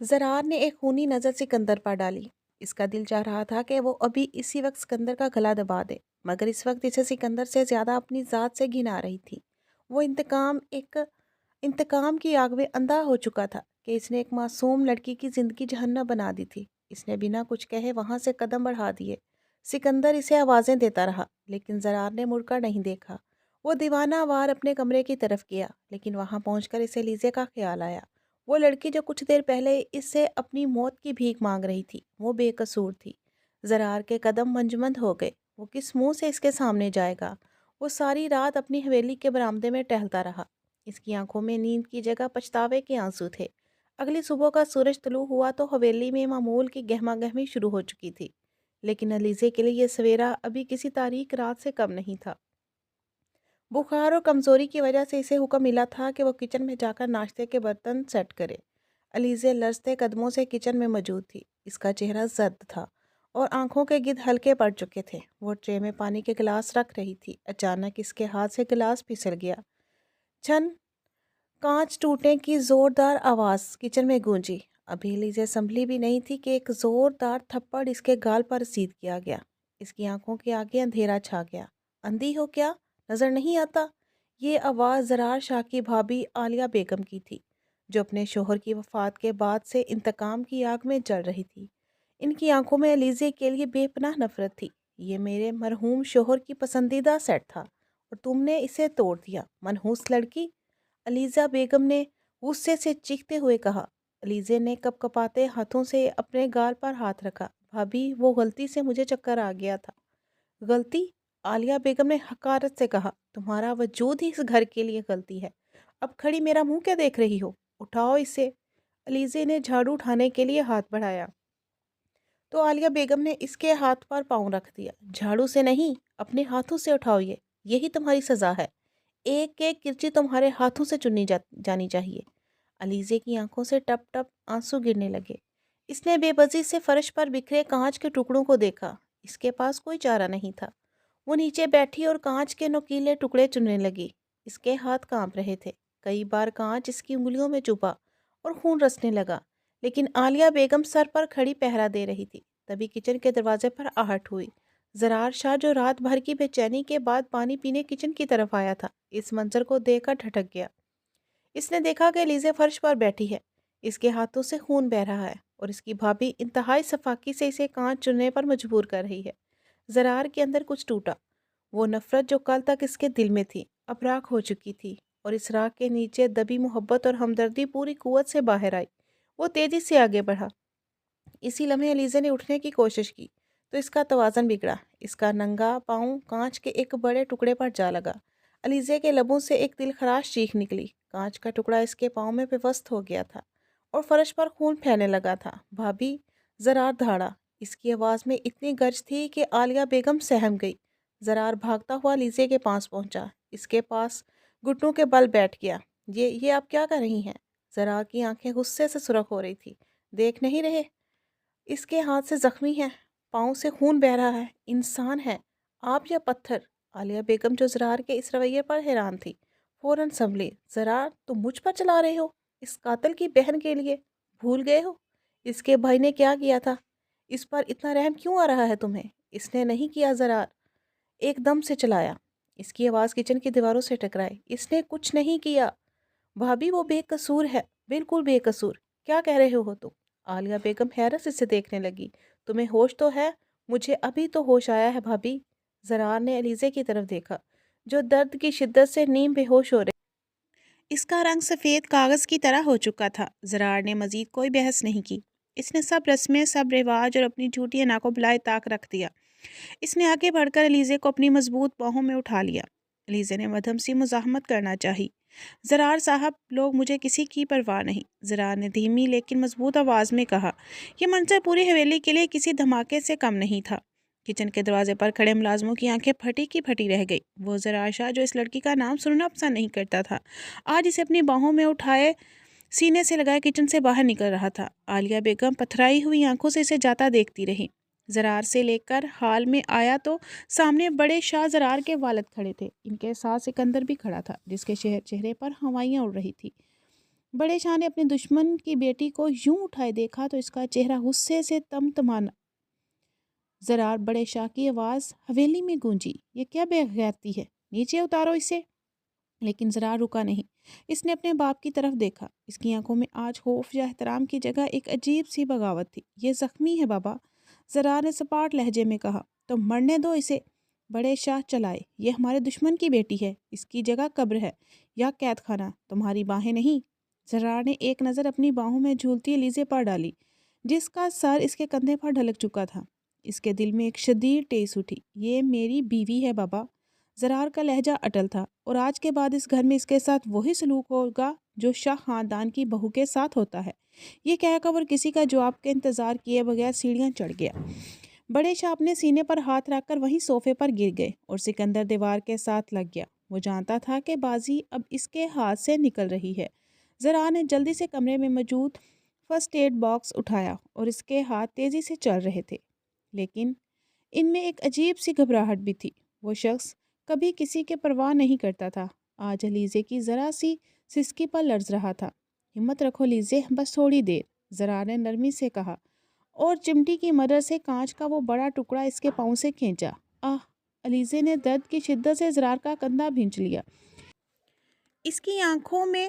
زرار نے ایک خونی نظر سکندر پر ڈالی۔ اس کا دل چاہ رہا تھا کہ وہ ابھی اسی وقت سکندر کا گلا دبا دے، مگر اس وقت اسے سکندر سے زیادہ اپنی ذات سے گھن آ رہی تھی۔ وہ انتقام کی آگ میں اندھا ہو چکا تھا کہ اس نے ایک معصوم لڑکی کی زندگی جہنم بنا دی تھی۔ اس نے بنا کچھ کہے وہاں سے قدم بڑھا دیے۔ سکندر اسے آوازیں دیتا رہا لیکن زرار نے مڑ کر نہیں دیکھا۔ وہ دیوانہ وار اپنے کمرے کی طرف گیا لیکن وہاں پہنچ کر اسے لیزے کا خیال آیا۔ وہ لڑکی جو کچھ دیر پہلے اس سے اپنی موت کی بھیک مانگ رہی تھی وہ بے قصور تھی۔ زرار کے قدم منجمد ہو گئے۔ وہ کس منہ سے اس کے سامنے جائے گا؟ وہ ساری رات اپنی حویلی کے برآمدے میں ٹہلتا رہا۔ اس کی آنکھوں میں نیند کی جگہ پچھتاوے کے آنسو تھے۔ اگلی صبح کا سورج طلوع ہوا تو حویلی میں معمول کی گہما گہمی شروع ہو چکی تھی، لیکن علیزے کے لیے یہ سویرا ابھی کسی تاریک رات سے کم نہیں تھا۔ بخار اور کمزوری کی وجہ سے اسے حکم ملا تھا کہ وہ کچن میں جا کر ناشتے کے برتن سیٹ کرے۔ علیزے لرزتے قدموں سے کچن میں موجود تھی۔ اس کا چہرہ زرد تھا اور آنکھوں کے گرد ہلکے پڑ چکے تھے۔ وہ ٹرے میں پانی کے گلاس رکھ رہی تھی۔ اچانک اس کے ہاتھ سے گلاس پھسل گیا۔ چھن! کانچ ٹوٹنے کی زوردار آواز کچن میں گونجی۔ ابھی علیزے سنبھلی بھی نہیں تھی کہ ایک زوردار تھپڑ اس کے گال پر رسید کیا گیا۔ اس کی آنکھوں کے آگے اندھیرا چھا گیا۔ اندھی ہو کیا؟ نظر نہیں آتا؟ یہ آواز زرار شاہ کی بھابھی عالیہ بیگم کی تھی، جو اپنے شوہر کی وفات کے بعد سے انتقام کی آگ میں جل رہی تھی۔ ان کی آنکھوں میں علیزے کے لیے بے پناہ نفرت تھی۔ یہ میرے مرحوم شوہر کی پسندیدہ سیٹ تھا اور تم نے اسے توڑ دیا، منحوس لڑکی! علیزہ بیگم نے غصے سے چیختے ہوئے کہا۔ علیزے نے کپ کپاتے ہاتھوں سے اپنے گال پر ہاتھ رکھا۔ بھابھی، وہ غلطی سے مجھے چکر آ گیا تھا۔ غلطی؟ عالیہ بیگم نے حقارت سے کہا۔ تمہارا وجود ہی اس گھر کے لیے غلطی ہے۔ اب کھڑی میرا منہ کیا دیکھ رہی ہو؟ اٹھاؤ اسے۔ علیزے نے جھاڑو اٹھانے کے لیے ہاتھ بڑھایا تو عالیہ بیگم نے اس کے ہاتھ پر پاؤں رکھ دیا۔ جھاڑو سے نہیں، اپنے ہاتھوں سے اٹھاؤ یہ، یہی تمہاری سزا ہے۔ ایک ایک کرچی تمہارے ہاتھوں سے چنی جانی چاہیے۔ علیزے کی آنکھوں سے ٹپ ٹپ آنسو گرنے لگے۔ اس نے بے بسی سے فرش پر بکھرے کانچ کے ٹکڑوں کو دیکھا۔ اس کے پاس کوئی چارہ نہیں تھا۔ وہ نیچے بیٹھی اور کانچ کے نوکیلے ٹکڑے چننے لگی۔ اس کے ہاتھ کانپ رہے تھے۔ کئی بار کانچ اس کی انگلیوں میں چبھا اور خون رسنے لگا، لیکن عالیہ بیگم سر پر کھڑی پہرا دے رہی تھی۔ تبھی کچن کے دروازے پر آہٹ ہوئی۔ زرار شاہ جو رات بھر کی بے چینی کے بعد پانی پینے کچن کی طرف آیا تھا، اس منظر کو دیکھ کر ٹھٹک گیا۔ اس نے دیکھا کہ علیزے فرش پر بیٹھی ہے، اس کے ہاتھوں سے خون بہہ رہا ہے اور اس کی بھابھی انتہائی سفاکی سے اسے کانچ چننے پر مجبور کر رہی ہے۔ زرار کے اندر کچھ ٹوٹا۔ وہ نفرت جو کل تک اس کے دل میں تھی اب راکھ ہو چکی تھی، اور اس راکھ کے نیچے دبی محبت اور ہمدردی پوری قوت سے باہر آئی۔ وہ تیزی سے آگے بڑھا۔ اسی لمحے علیزے نے اٹھنے کی کوشش کی تو اس کا توازن بگڑا۔ اس کا ننگا پاؤں کانچ کے ایک بڑے ٹکڑے پر جا لگا۔ علیزے کے لبوں سے ایک دلخراش چیخ نکلی۔ کانچ کا ٹکڑا اس کے پاؤں میں پیوست ہو گیا تھا اور فرش پر خون پھیلنے لگا تھا۔ بھابھی! زرار دھاڑا۔ اس کی آواز میں اتنی گرج تھی کہ عالیہ بیگم سہم گئی۔ زرار بھاگتا ہوا علیزے کے پاس پہنچا، اس کے پاس گھٹنوں کے بل بیٹھ گیا۔ یہ آپ کیا کر رہی ہیں؟ زرار کی آنکھیں غصے سے سرخ ہو رہی تھی۔ دیکھ نہیں رہے؟ اس کے ہاتھ سے زخمی ہے، پاؤں سے خون بہہ رہا ہے۔ انسان ہے آپ یا پتھر؟ عالیہ بیگم جو زرار کے اس رویے پر حیران تھی، فوراً سنبھلی۔ زرار، تم مجھ پر چلا رہے ہو؟ اس قاتل کی بہن کے لیے بھول گئے ہو اس کے بھائی نے کیا کیا تھا؟ اس پر اتنا رحم کیوں آ رہا ہے تمہیں؟ اس نے نہیں کیا۔ زرار ایک دم سے چلایا۔ اس کی آواز کچن کی دیواروں سے ٹکرائی۔ اس نے کچھ نہیں کیا۔ بھابھی، وہ بے قصور ہے، بالکل بے قصور۔ کیا کہہ رہے ہو تم؟ عالیہ بیگم حیرت سے دیکھنے لگی۔ تمہیں ہوش تو ہے؟ مجھے ابھی تو ہوش آیا ہے بھابھی۔ زرار نے علیزے کی طرف دیکھا جو درد کی شدت سے نیم بے ہوش ہو رہی۔ اس کا رنگ سفید کاغذ کی طرح ہو چکا تھا۔ زرار نے مزید کوئی بحث نہیں کی۔ اس نے سب رسمیں، سب رواج اور اپنی جھوٹی انا کو بلائے طاق رکھ دیا۔ اس نے آگے بڑھ کر علیزے کو اپنی مضبوط باہوں میں اٹھا لیا۔ علیزے نے مدھم سی مزاحمت کرنا چاہی۔ زرار صاحب، لوگ مجھے کسی کی پرواہ نہیں، زرار نے دھیمی لیکن مضبوط آواز میں کہا۔ یہ منظر پوری حویلی کے لیے کسی دھماکے سے کم نہیں تھا۔ کچن کے دروازے پر کھڑے ملازموں کی آنکھیں پھٹی کی پھٹی رہ گئی۔ وہ زرار شاہ جو اس لڑکی کا نام سننا پسند نہیں کرتا تھا، آج اسے اپنی باہوں میں اٹھائے سینے سے لگائے کچن سے باہر نکل رہا تھا۔ عالیہ بیگم پتھرائی ہوئی آنکھوں سے اسے جاتا دیکھتی رہی۔ زرار سے لے کر حال میں آیا تو سامنے بڑے شاہ زرار کے والد کھڑے تھے۔ ان کے ساتھ سکندر بھی کھڑا تھا، جس کے چہرے پر ہوائیاں اڑ رہی تھی۔ بڑے شاہ نے اپنے دشمن کی بیٹی کو یوں اٹھائے دیکھا تو اس کا چہرہ غصے سے تمتمانا۔ زرار بڑے شاہ کی آواز حویلی میں گونجی، یہ کیا بے غیرتی ہے، نیچے اتارو اسے۔ لیکن زرار رکا نہیں، اس نے اپنے باپ کی طرف دیکھا۔ اس کی آنکھوں میں آج خوف یا احترام کی جگہ ایک عجیب سی بغاوت تھی۔ یہ زخمی ہے بابا، زرار نے سپاٹ لہجے میں کہا، تو مرنے دو اسے۔ بڑے شاہ چلائے، یہ ہمارے دشمن کی بیٹی ہے، اس کی جگہ قبر ہے یا قید خانہ، تمہاری باہیں نہیں۔ زرار نے ایک نظر اپنی باہوں میں جھولتی الیزے پر ڈالی جس کا سر اس کے کندھے پر ڈھلک چکا تھا۔ اس کے دل میں ایک شدید ٹیس اٹھی۔ یہ میری بیوی ہے بابا۔ زرار کا لہجہ اٹل تھا، اور آج کے بعد اس گھر میں اس کے ساتھ وہی سلوک ہوگا جو شاہ خاندان کی بہو کے ساتھ ہوتا ہے۔ یہ کہہ کر وہ کسی کا جواب کے انتظار کیے بغیر سیڑھیاں چڑھ گیا۔ بڑے شاہ اپنے سینے پر ہاتھ رکھ کر وہیں صوفے پر گر گئے اور سکندر دیوار کے ساتھ لگ گیا۔ وہ جانتا تھا کہ بازی اب اس کے ہاتھ سے نکل رہی ہے۔ زرار نے جلدی سے کمرے میں موجود فرسٹ ایڈ باکس اٹھایا اور اس کے ہاتھ تیزی سے چل رہے تھے، لیکن ان میں ایک عجیب سی گھبراہٹ بھی تھی۔ وہ شخص کبھی کسی کے پرواہ نہیں کرتا تھا، آج لیزے کی ذرا سی سسکی پر لرز رہا تھا۔ ہمت رکھو لیزے، بس تھوڑی دیر، زرار نے نرمی سے کہا، اور چمٹی کی مدد سے کانچ کا وہ بڑا ٹکڑا اس کے پاؤں سے کھینچا۔ آہ! الیزے نے درد کی شدت سے زرار کا کندھا بھینچ لیا۔ اس کی آنکھوں میں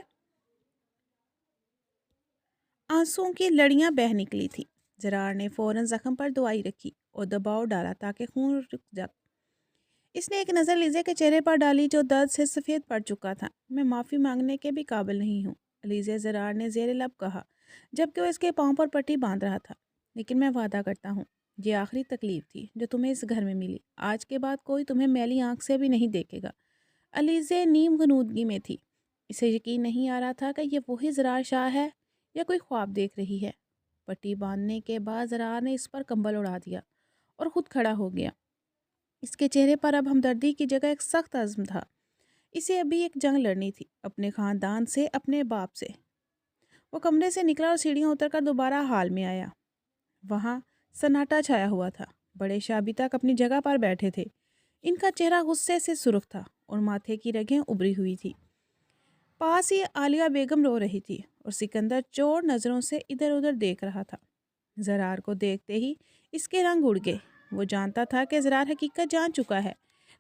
آنسوں کی لڑیاں بہہ نکلی تھی۔ زرار نے فوراً زخم پر دوائی رکھی اور دباؤ ڈالا تاکہ خون رک جائے۔ اس نے ایک نظر لیزے کے چہرے پر ڈالی جو درد سے سفید پڑ چکا تھا۔ میں معافی مانگنے کے بھی قابل نہیں ہوں، لیزے، زرار نے زیر لب کہا جبکہ وہ اس کے پاؤں پر پٹی باندھ رہا تھا، لیکن میں وعدہ کرتا ہوں یہ آخری تکلیف تھی جو تمہیں اس گھر میں ملی۔ آج کے بعد کوئی تمہیں میلی آنکھ سے بھی نہیں دیکھے گا۔ الیزے نیم غنودگی میں تھی۔ اسے یقین نہیں آ رہا تھا کہ یہ وہی زرار شاہ ہے یا کوئی خواب دیکھ رہی ہے۔ پٹی باندھنے کے بعد زرار نے اس پر کمبل اڑا دیا اور خود کھڑا ہو گیا۔ اس کے چہرے پر اب ہمدردی کی جگہ ایک سخت عزم تھا۔ اسے ابھی ایک جنگ لڑنی تھی، اپنے خاندان سے، اپنے باپ سے۔ وہ کمرے سے نکلا اور سیڑھیاں اتر کر دوبارہ ہال میں آیا۔ وہاں سناٹا چھایا ہوا تھا۔ بڑے شاہ ابھی تک اپنی جگہ پر بیٹھے تھے۔ ان کا چہرہ غصے سے سرخ تھا اور ماتھے کی رگیں ابری ہوئی تھی۔ پاس ہی عالیہ بیگم رو رہی تھی اور سکندر چور نظروں سے ادھر ادھر دیکھ رہا تھا۔ زرار کو دیکھتے ہی اس کے رنگ اڑ گئے۔ وہ جانتا تھا کہ زرار حقیقت جان چکا ہے،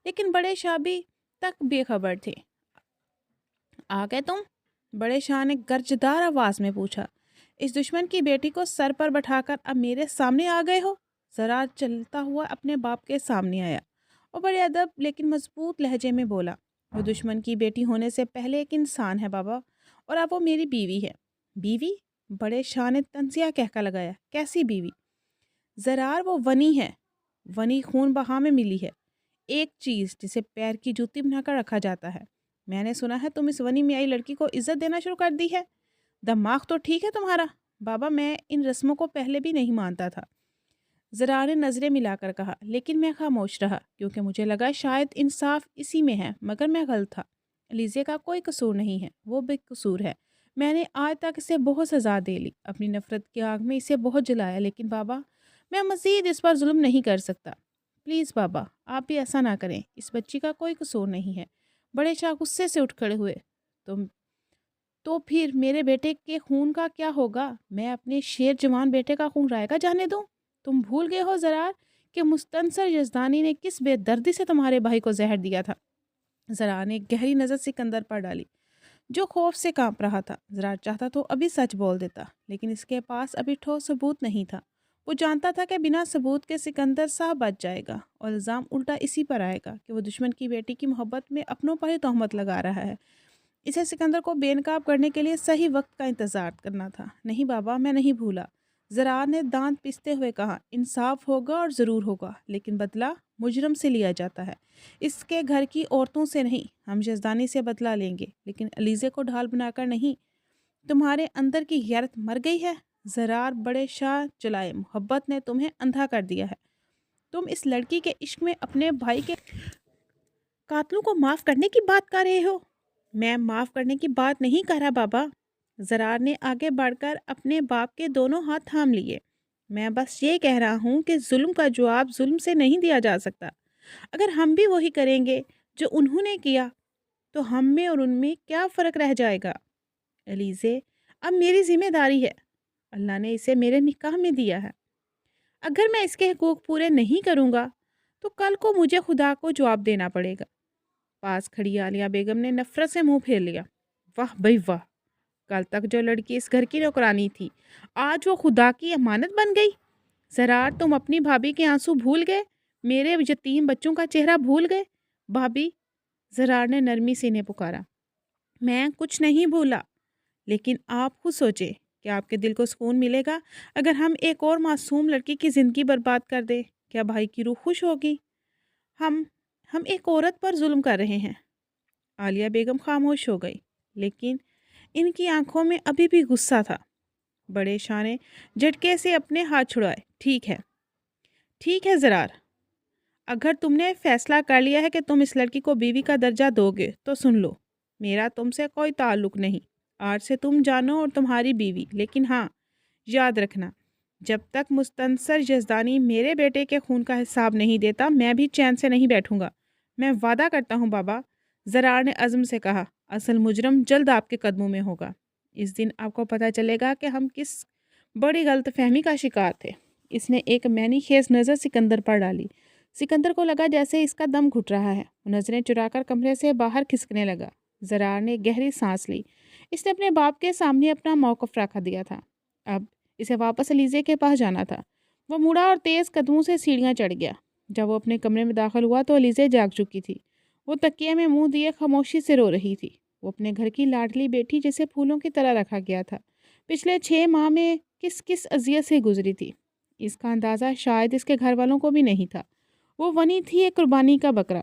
لیکن بڑے شاہ بھی تک بے خبر تھے۔ آ گئے تم؟ بڑے شاہ نے گرجدار آواز میں پوچھا۔ اس دشمن کی بیٹی کو سر پر بٹھا کر اب میرے سامنے آ گئے ہو؟ زرار چلتا ہوا اپنے باپ کے سامنے آیا اور بڑے ادب لیکن مضبوط لہجے میں بولا، وہ دشمن کی بیٹی ہونے سے پہلے ایک انسان ہے بابا، اور اب وہ میری بیوی ہے۔ بیوی؟ بڑے شاہ نے تنزیہ کہکا لگایا، کیسی بیوی؟ زرار، وہ ونی ہے، ونی خون بہا میں ملی ہے، ایک چیز جسے پیر کی جوتی بنا کر رکھا جاتا ہے۔ میں نے سنا ہے تم اس ونی میں آئی لڑکی کو عزت دینا شروع کر دی ہے۔ دماغ تو ٹھیک ہے تمہارا؟ بابا، میں ان رسموں کو پہلے بھی نہیں مانتا تھا، زرار نے نظریں ملا کر کہا، لیکن میں خاموش رہا کیونکہ مجھے لگا شاید انصاف اسی میں ہے، مگر میں غلط تھا۔ لیزے کا کوئی قصور نہیں ہے، وہ بے قصور ہے۔ میں نے آج تک اسے بہت سزا دے لی، اپنی نفرت کی آگ میں اسے بہت جلایا، لیکن بابا میں مزید اس پر ظلم نہیں کر سکتا۔ پلیز بابا، آپ بھی ایسا نہ کریں، اس بچی کا کوئی قصور نہیں ہے۔ بڑے شاہ غصے سے اٹھ کھڑے ہوئے۔ تو پھر میرے بیٹے کے خون کا کیا ہوگا؟ میں اپنے شیر جوان بیٹے کا خون رائے گا جانے دوں؟ تم بھول گئے ہو زرار کہ مستنصر یزدانی نے کس بے دردی سے تمہارے بھائی کو زہر دیا تھا؟ زرار نے گہری نظر سکندر پر ڈالی جو خوف سے کانپ رہا تھا۔ زرار چاہتا تو ابھی سچ بول دیتا، لیکن اس کے پاس ابھی ٹھوس ثبوت نہیں تھا۔ وہ جانتا تھا کہ بنا ثبوت کے سکندر صاحب بچ جائے گا اور الزام الٹا اسی پر آئے گا کہ وہ دشمن کی بیٹی کی محبت میں اپنوں پر ہی تہمت لگا رہا ہے۔ اسے سکندر کو بے نقاب کرنے کے لیے صحیح وقت کا انتظار کرنا تھا۔ نہیں بابا، میں نہیں بھولا، زرار نے دانت پیستے ہوئے کہا۔ انصاف ہوگا اور ضرور ہوگا، لیکن بدلہ مجرم سے لیا جاتا ہے، اس کے گھر کی عورتوں سے نہیں۔ ہم یزدانی سے بدلہ لیں گے، لیکن الیزے کو ڈھال بنا کر نہیں۔ تمہارے اندر کی غیرت مر گئی ہے زرار، بڑے شاہ چلائے، محبت نے تمہیں اندھا کر دیا ہے۔ تم اس لڑکی کے عشق میں اپنے بھائی کے قاتلوں کو معاف کرنے کی بات کر رہے ہو؟ میں معاف کرنے کی بات نہیں کر رہا بابا، زرار نے آگے بڑھ کر اپنے باپ کے دونوں ہاتھ تھام لیے۔ میں بس یہ کہہ رہا ہوں کہ ظلم کا جواب ظلم سے نہیں دیا جا سکتا۔ اگر ہم بھی وہی کریں گے جو انہوں نے کیا تو ہم میں اور ان میں کیا فرق رہ جائے گا؟ الیزے، اب میری ذمہ داری ہے، اللہ نے اسے میرے نکاح میں دیا ہے، اگر میں اس کے حقوق پورے نہیں کروں گا تو کل کو مجھے خدا کو جواب دینا پڑے گا۔ پاس کھڑی عالیہ بیگم نے نفرت سے منہ پھیر لیا۔ واہ بھئی واہ، کل تک جو لڑکی اس گھر کی نوکرانی تھی آج وہ خدا کی امانت بن گئی۔ زرار تم اپنی بھابھی کے آنسو بھول گئے، میرے یتیم بچوں کا چہرہ بھول گئے۔ بھابھی، زرار نے نرمی سے انہیں پکارا، میں کچھ نہیں بھولا، لیکن آپ خود سوچیں کہ آپ کے دل کو سکون ملے گا اگر ہم ایک اور معصوم لڑکی کی زندگی برباد کر دیں؟ کیا بھائی کی روح خوش ہوگی؟ ہم ہم ایک عورت پر ظلم کر رہے ہیں۔ عالیہ بیگم خاموش ہو گئی، لیکن ان کی آنکھوں میں ابھی بھی غصہ تھا۔ بڑے شاہ نے جھٹکے سے اپنے ہاتھ چھڑائے۔ ٹھیک ہے زرار، اگر تم نے فیصلہ کر لیا ہے کہ تم اس لڑکی کو بیوی کا درجہ دو گے تو سن لو، میرا تم سے کوئی تعلق نہیں، آج سے تم جانو اور تمہاری بیوی۔ لیکن ہاں، یاد رکھنا، جب تک مستنصر یزدانی میرے بیٹے کے خون کا حساب نہیں دیتا میں بھی چین سے نہیں بیٹھوں گا۔ میں وعدہ کرتا ہوں بابا، زرار نے عزم سے کہا، اصل مجرم جلد آپ کے قدموں میں ہوگا۔ اس دن آپ کو پتہ چلے گا کہ ہم کس بڑی غلط فہمی کا شکار تھے۔ اس نے ایک معنی خیز نظر سکندر پر ڈالی۔ سکندر کو لگا جیسے اس کا دم گھٹ رہا ہے، نظریں چرا کر کمرے سے باہر کھسکنے لگا۔ زرار نے گہری سانس لی، اس نے اپنے باپ کے سامنے اپنا موقف رکھ دیا تھا، اب اسے واپس علیزے کے پاس جانا تھا۔ وہ مڑا اور تیز قدموں سے سیڑھیاں چڑھ گیا۔ جب وہ اپنے کمرے میں داخل ہوا تو علیزے جاگ چکی تھی، وہ تکیے میں منہ دیے خاموشی سے رو رہی تھی۔ وہ اپنے گھر کی لاڈلی بیٹی جسے پھولوں کی طرح رکھا گیا تھا پچھلے 6 ماہ میں کس اذیت سے گزری تھی، اس کا اندازہ شاید اس کے گھر والوں کو بھی نہیں تھا۔ وہ ونی تھی، ایک قربانی کا بکرا۔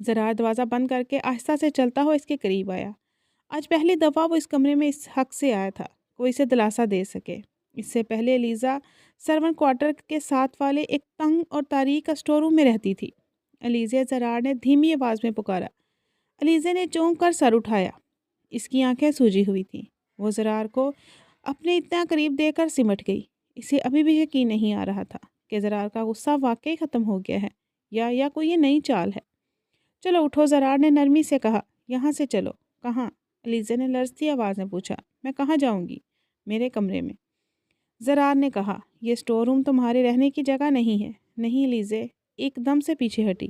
زرار دروازہ بند کر کے آہستہ سے چلتا ہوا اس کے قریب آیا۔ آج پہلی دفعہ وہ اس کمرے میں اس حق سے آیا تھا کوئی اسے دلاسا دے سکے۔ اس سے پہلے لیزا سرون کوارٹر کے ساتھ والے ایک تنگ اور تاریک اسٹور روم میں رہتی تھی۔ علیزے، زرار نے دھیمی آواز میں پکارا۔ علیزے نے چونک کر سر اٹھایا، اس کی آنکھیں سوجی ہوئی تھیں۔ وہ زرار کو اپنے اتنا قریب دے کر سمٹ گئی۔ اسے ابھی بھی یقین نہیں آ رہا تھا کہ زرار کا غصہ واقعی ختم ہو گیا ہے یا کوئی یہ نئی چال ہے۔ چلو اٹھو، زرار نے نرمی سے کہا، یہاں سے چلو۔ کہاں؟ علیزے نے لرزتی آواز میں پوچھا۔ میں کہاں جاؤں گی؟ میرے کمرے میں، زرار نے کہا۔ یہ اسٹور روم تمہارے رہنے کی جگہ نہیں ہے۔ نہیں، علیزے ایک دم سے پیچھے ہٹی،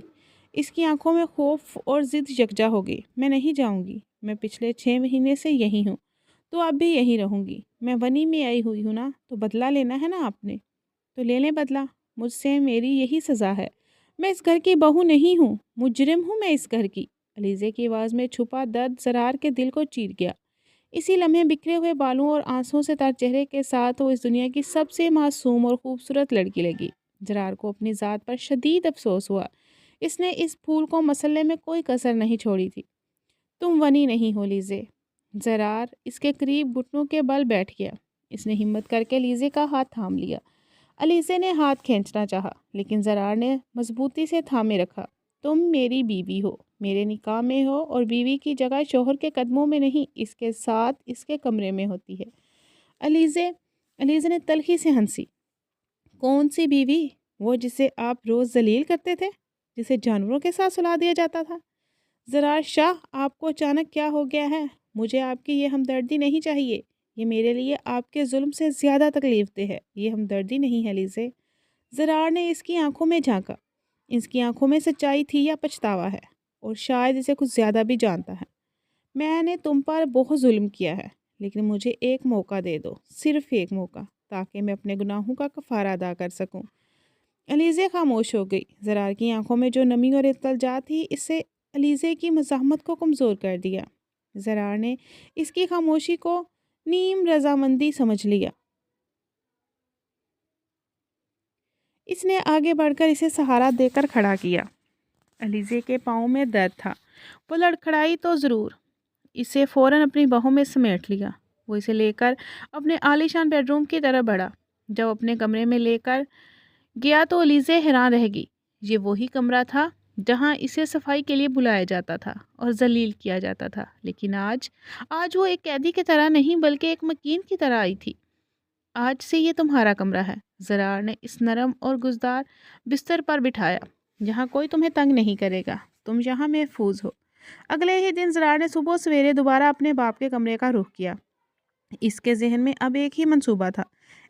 اس کی آنکھوں میں خوف اور ضد یکجا ہو گئی۔ میں نہیں جاؤں گی، میں پچھلے 6 مہینے سے یہی ہوں، تو اب بھی یہی رہوں گی۔ میں ونی میں آئی ہوئی ہوں نا، تو بدلہ لینا ہے نا آپ نے، تو لے لیں بدلہ، مجھ سے میری یہی سزا ہے۔ میں اس گھر کی بہو نہیں ہوں، مجرم ہوں میں اس گھر کی۔ علیزے کی آواز میں چھپا درد زرار کے دل کو چیر گیا۔ اسی لمحے بکھرے ہوئے بالوں اور آنسوں سے تر چہرے کے ساتھ وہ اس دنیا کی سب سے معصوم اور خوبصورت لڑکی لگی۔ زرار کو اپنی ذات پر شدید افسوس ہوا، اس نے اس پھول کو مسئلے میں کوئی کسر نہیں چھوڑی تھی۔ تم ونی نہیں ہو لیزے۔ زرار اس کے قریب گھٹنوں کے بل بیٹھ گیا، اس نے ہمت کر کے لیزے کا ہاتھ تھام لیا۔ علیزے نے ہاتھ کھینچنا چاہا، لیکن زرار نے مضبوطی سے تھامے رکھا۔ تم میری بیوی ہو، میرے نکاح میں ہو، اور بیوی کی جگہ شوہر کے قدموں میں نہیں، اس کے ساتھ اس کے کمرے میں ہوتی ہے۔ علیزے نے تلخی سے ہنسی۔ کون سی بیوی؟ وہ جسے آپ روز ذلیل کرتے تھے، جسے جانوروں کے ساتھ سلا دیا جاتا تھا؟ زرار شاہ، آپ کو اچانک کیا ہو گیا ہے؟ مجھے آپ کی یہ ہمدردی نہیں چاہیے، یہ میرے لیے آپ کے ظلم سے زیادہ تکلیف دہ ہے، یہ ہمدردی نہیں ہے لیزے۔ زرار نے اس کی آنکھوں میں جھانکا، اس کی آنکھوں میں سچائی تھی یا پچھتاوا ہے، اور شاید اسے کچھ زیادہ بھی جانتا ہے۔ میں نے تم پر بہت ظلم کیا ہے، لیکن مجھے ایک موقع دے دو، صرف ایک موقع، تاکہ میں اپنے گناہوں کا کفارہ ادا کر سکوں۔ علیزے خاموش ہو گئی۔ زرار کی آنکھوں میں جو نمی اور التجا تھی، اس سے علیزے کی مزاحمت کو کمزور کر دیا۔ زرار نے اس کی خاموشی کو نیم رضامندی سمجھ لیا۔ اس نے آگے بڑھ کر اسے سہارا دے کر کھڑا کیا۔ علیزے کے پاؤں میں درد تھا، وہ لڑکھڑائی تو ضرور، اسے فوراً اپنی باہوں میں سمیٹ لیا۔ وہ اسے لے کر اپنے عالیشان بیڈ روم کی طرف بڑھا۔ جب اپنے کمرے میں لے کر گیا تو علیزے حیران رہ گئی۔ یہ وہی کمرہ تھا جہاں اسے صفائی کے لیے بلایا جاتا تھا اور ذلیل کیا جاتا تھا، لیکن آج وہ ایک قیدی کی طرح نہیں بلکہ ایک مکین کی طرح آئی تھی۔ آج سے یہ تمہارا کمرہ ہے، زرار نے اس نرم اور گزدار بستر پر بٹھایا۔ یہاں کوئی تمہیں تنگ نہیں کرے گا، تم یہاں محفوظ ہو۔ اگلے ہی دن زرار نے صبح سویرے دوبارہ اپنے باپ کے کمرے کا رخ کیا۔ اس کے ذہن میں اب ایک ہی منصوبہ تھا،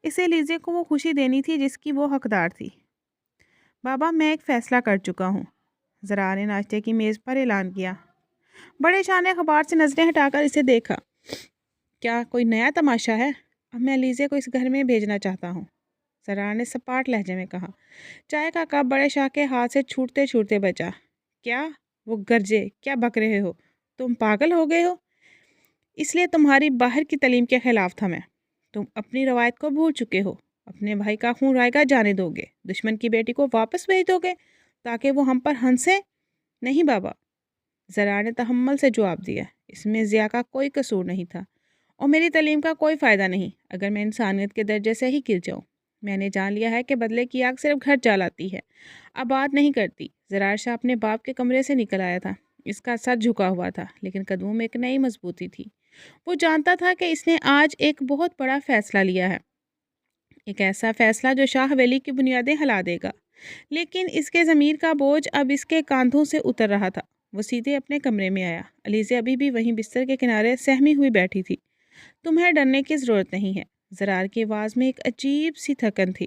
اسے لیزے کو وہ خوشی دینی تھی جس کی وہ حقدار تھی۔ بابا، میں ایک فیصلہ کر چکا ہوں، ذرا نے ناشتے کی میز پر اعلان کیا۔ بڑے شاہ نے اخبار سے نظریں ہٹا کر اسے دیکھا۔ کیا کوئی نیا تماشا ہے؟ اب میں لیزے کو اس گھر میں بھیجنا چاہتا ہوں، ذرا نے سپاٹ لہجے میں کہا۔ چائے کا کپ بڑے شاہ کے ہاتھ سے چھوٹتے چھوٹتے بچا۔ کیا؟ وہ گرجے، کیا بک رہے ہو؟ تم پاگل ہو گئے ہو؟ اس لیے تمہاری باہر کی تعلیم کے خلاف تھا میں۔ تم اپنی روایت کو بھول چکے ہو، اپنے بھائی کا خون رائے گا جانے دو گے، دشمن کی بیٹی کو واپس بھیج دو گے تاکہ وہ ہم پر ہنسے؟ نہیں بابا، ذرا نے تحمل سے جواب دیا، اس میں ضیا کا کوئی قصور نہیں تھا اور میری تعلیم کا کوئی فائدہ نہیں اگر میں انسانیت کے درجے سے ہی گر جاؤں۔ میں نے جان لیا ہے کہ بدلے کی آگ صرف گھر جلاتی ہے، آباد نہیں کرتی۔ ذرا شاہ اپنے باپ کے کمرے سے نکل آیا تھا۔ اس کا سر جھکا ہوا تھا لیکن قدموں میں ایک نئی مضبوطی تھی۔ وہ جانتا تھا کہ اس نے آج ایک بہت بڑا فیصلہ لیا ہے، ایک ایسا فیصلہ جو شاہ حویلی کی بنیادیں ہلا دے گا۔ لیکن اس کے ضمیر کا بوجھ اب اس کے کاندھوں سے اتر رہا تھا۔ وہ سیدھے اپنے کمرے میں آیا۔ علیزہ ابھی بھی وہیں بستر کے کنارے سہمی ہوئی بیٹھی تھی۔ تمہیں ڈرنے کی ضرورت نہیں ہے، زرار کی آواز میں ایک عجیب سی تھکن تھی،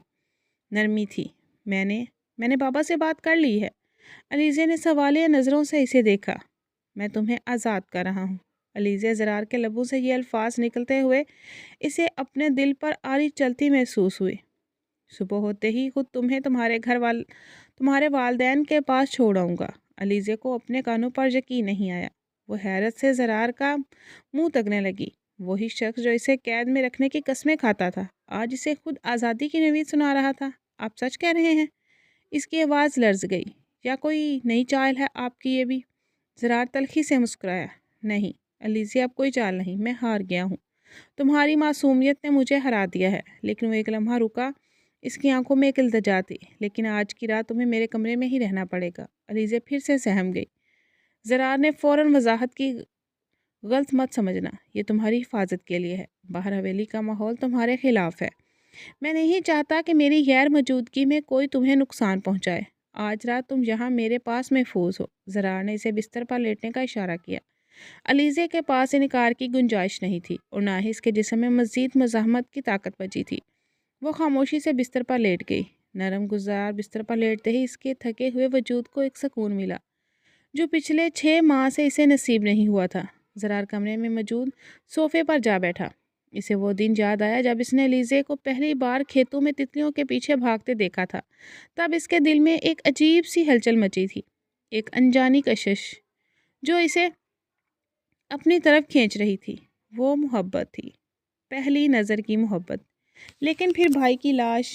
نرمی تھی۔ میں نے بابا سے بات کر لی ہے۔ علیزہ نے سوالیہ نظروں سے اسے دیکھا۔ میں تمہیں آزاد کر رہا ہوں۔ علیزہ زرار کے لبوں سے یہ الفاظ نکلتے ہوئے اسے اپنے دل پر آری چلتی محسوس ہوئی۔ صبح ہوتے ہی خود تمہیں تمہارے والدین کے پاس چھوڑ آؤں گا۔ علیزہ کو اپنے کانوں پر یقین نہیں آیا۔ وہ حیرت سے زرار کا منہ تکنے لگی۔ وہی شخص جو اسے قید میں رکھنے کی قسمیں کھاتا تھا آج اسے خود آزادی کی نوید سنا رہا تھا۔ آپ سچ کہہ رہے ہیں؟ اس کی آواز لرز گئی۔ یا کوئی نئی چال ہے آپ کی یہ بھی؟ زرار تلخی سے مسکرایا۔ نہیں علیزہ، اب کوئی چال نہیں، میں ہار گیا ہوں۔ تمہاری معصومیت نے مجھے ہرا دیا ہے۔ لیکن وہ ایک لمحہ رکا۔ اس کی آنکھوں میں ایک التجا تھی۔ لیکن آج کی رات تمہیں میرے کمرے میں ہی رہنا پڑے گا۔ علیزہ پھر سے سہم گئی۔ زرار نے فوراً وضاحت کی، غلط مت سمجھنا، یہ تمہاری حفاظت کے لیے ہے۔ باہر حویلی کا ماحول تمہارے خلاف ہے۔ میں نہیں چاہتا کہ میری غیر موجودگی میں کوئی تمہیں نقصان پہنچائے۔ آج رات تم یہاں میرے پاس محفوظ ہو۔ زرار نے اسے بستر پر لیٹنے کا اشارہ کیا۔ علیزہ کے پاس انکار کی گنجائش نہیں تھی اور نہ ہی اس کے جسم میں مزید مزاحمت کی طاقت بچی تھی۔ وہ خاموشی سے بستر پر لیٹ گئی۔ نرم گزار بستر پر لیٹتے ہی اس کے تھکے ہوئے وجود کو ایک سکون ملا جو پچھلے 6 ماہ سے اسے نصیب نہیں ہوا تھا۔ زرار کمرے میں موجود صوفے پر جا بیٹھا۔ اسے وہ دن یاد آیا جب اس نے علیزہ کو پہلی بار کھیتوں میں تتلیوں کے پیچھے بھاگتے دیکھا تھا۔ تب اس کے دل میں ایک عجیب سی ہلچل مچی تھی، ایک انجانی کشش جو اسے اپنی طرف کھینچ رہی تھی۔ وہ محبت تھی، پہلی نظر کی محبت۔ لیکن پھر بھائی کی لاش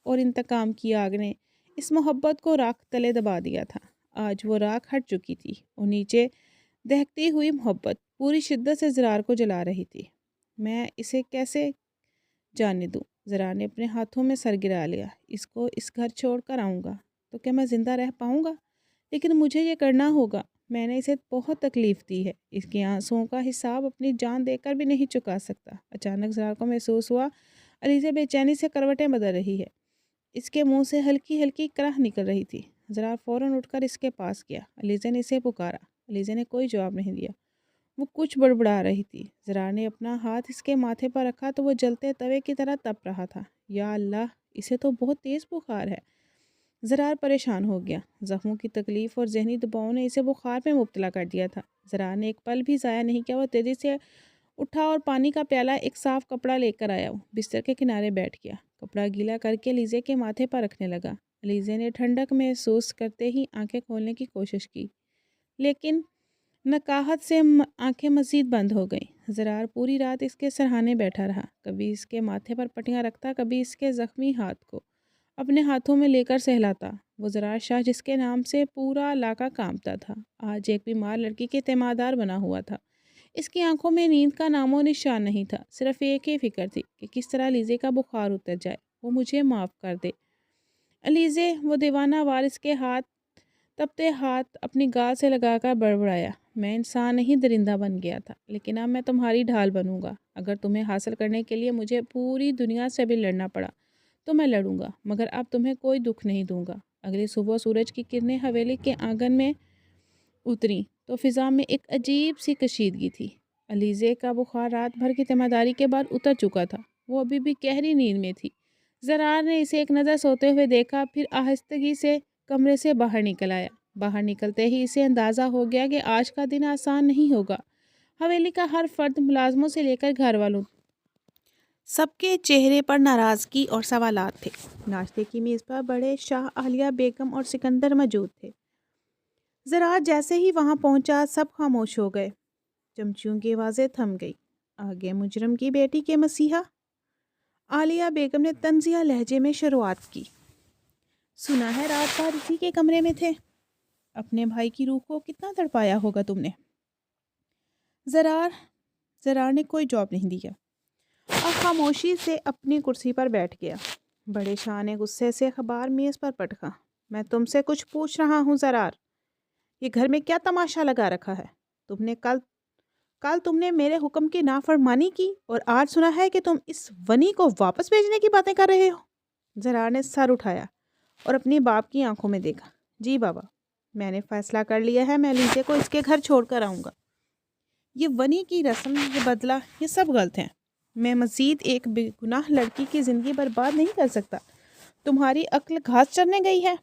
اور انتقام کی آگ نے اس محبت کو راکھ تلے دبا دیا تھا۔ آج وہ راکھ ہٹ چکی تھی اور نیچے دہکتی ہوئی محبت پوری شدت سے زرار کو جلا رہی تھی۔ میں اسے کیسے جانے دوں؟ زرار نے اپنے ہاتھوں میں سر گرا لیا۔ اس کو اس گھر چھوڑ کر آؤں گا تو کیا میں زندہ رہ پاؤں گا؟ لیکن مجھے یہ کرنا ہوگا۔ میں نے اسے بہت تکلیف دی ہے، اس کے آنسوؤں کا حساب اپنی جان دے کر بھی نہیں چکا سکتا۔ اچانک زرار کو محسوس ہوا علیزہ بے چینی سے کروٹیں بدل رہی ہے۔ اس کے منہ سے ہلکی ہلکی کراہ نکل رہی تھی۔ زرار فوراً اٹھ کر اس کے پاس گیا۔ علیزہ نے اسے پکارا۔ علیزہ نے کوئی جواب نہیں دیا۔ وہ کچھ بڑبڑا رہی تھی۔ زرار نے اپنا ہاتھ اس کے ماتھے پر رکھا تو وہ جلتے توے کی طرح تپ رہا تھا۔ یا اللہ، اسے تو بہت تیز بخار ہے۔ زرار پریشان ہو گیا۔ زخموں کی تکلیف اور ذہنی دباؤ نے اسے بخار میں مبتلا کر دیا تھا۔ زرار نے ایک پل بھی ضائع نہیں کیا۔ وہ تیزی سے اٹھا اور پانی کا پیالہ، ایک صاف کپڑا لے کر آیا۔ وہ بستر کے کنارے بیٹھ گیا، کپڑا گیلا کر کے علیزہ کے ماتھے پر رکھنے لگا۔ علیزہ نے ٹھنڈک محسوس کرتے ہی آنکھیں کھولنے کی کوشش کی، لیکن نکاہت سے آنکھیں مزید بند ہو گئیں۔ زرار پوری رات اس کے سرہانے بیٹھا رہا، کبھی اس کے ماتھے پر پٹیاں رکھتا، کبھی اس کے زخمی ہاتھ کو اپنے ہاتھوں میں لے کر سہلاتا۔ وہ زرار شاہ جس کے نام سے پورا علاقہ کانپتا تھا، آج ایک بیمار لڑکی کے تیماردار بنا ہوا تھا۔ اس کی آنکھوں میں نیند کا نام و نشان نہیں تھا، صرف ایک ہی فکر تھی کہ کس طرح علیزہ کا بخار اتر جائے، وہ مجھے معاف کر دے۔ علیزہ، وہ دیوانہ وارث کے تپتے ہاتھ اپنی گال سے لگا کر بڑبڑایا۔ میں انسان نہیں درندہ بن گیا تھا، لیکن اب میں تمہاری ڈھال بنوں گا۔ اگر تمہیں حاصل کرنے کے لیے مجھے پوری دنیا سے بھی لڑنا پڑا تو میں لڑوں گا، مگر اب تمہیں کوئی دکھ نہیں دوں گا۔ اگلی صبح سورج کی کرنیں حویلی کے آنگن میں اتریں تو فضا میں ایک عجیب سی کشیدگی تھی۔ علیزے کا بخار رات بھر کی ذمہ داری کے بعد اتر چکا تھا۔ وہ ابھی بھی گہری نیند میں تھی۔ زرار نے اسے ایک نظر سوتے ہوئے دیکھا، پھر آہستگی سے کمرے سے باہر نکل آیا۔ باہر نکلتے ہی اسے اندازہ ہو گیا کہ آج کا دن آسان نہیں ہوگا۔ حویلی کا ہر فرد، ملازموں سے لے کر گھر والوں، سب کے چہرے پر ناراضگی اور سوالات تھے۔ ناشتے کی میز پر بڑے شاہ، عالیہ بیگم اور سکندر موجود تھے۔ زرار جیسے ہی وہاں پہنچا، سب خاموش ہو گئے۔ چمچیوں کی آوازیں تھم گئی۔ آگے مجرم کی بیٹی کے مسیحا، عالیہ بیگم نے طنزیہ لہجے میں شروعات کی۔ سنا ہے رات بھر اسی کے کمرے میں تھے۔ اپنے بھائی کی روح کو کتنا تڑپایا ہوگا تم نے؟ زرار نے کوئی جواب نہیں دیا اور خاموشی سے اپنی کرسی پر بیٹھ گیا۔ بڑے شاہ نے غصے سے اخبار میز پر پٹکا۔ میں تم سے کچھ پوچھ رہا ہوں زرار، یہ گھر میں کیا تماشا لگا رکھا ہے؟ تم نے کل تم نے میرے حکم کی نافرمانی کی اور آج سنا ہے کہ تم اس ونی کو واپس بھیجنے کی باتیں کر رہے ہو۔ زرار نے سر اٹھایا اور اپنی باپ کی آنکھوں میں دیکھا۔ جی بابا، میں نے فیصلہ کر لیا ہے، میں علیزے کو اس کے گھر چھوڑ کر آؤں گا۔ یہ ونی کی رسم، یہ بدلہ، یہ سب غلط ہیں۔ میں مزید ایک بے گناہ لڑکی کی زندگی برباد نہیں کر سکتا۔ تمہاری عقل گھاس چرنے گئی ہے؟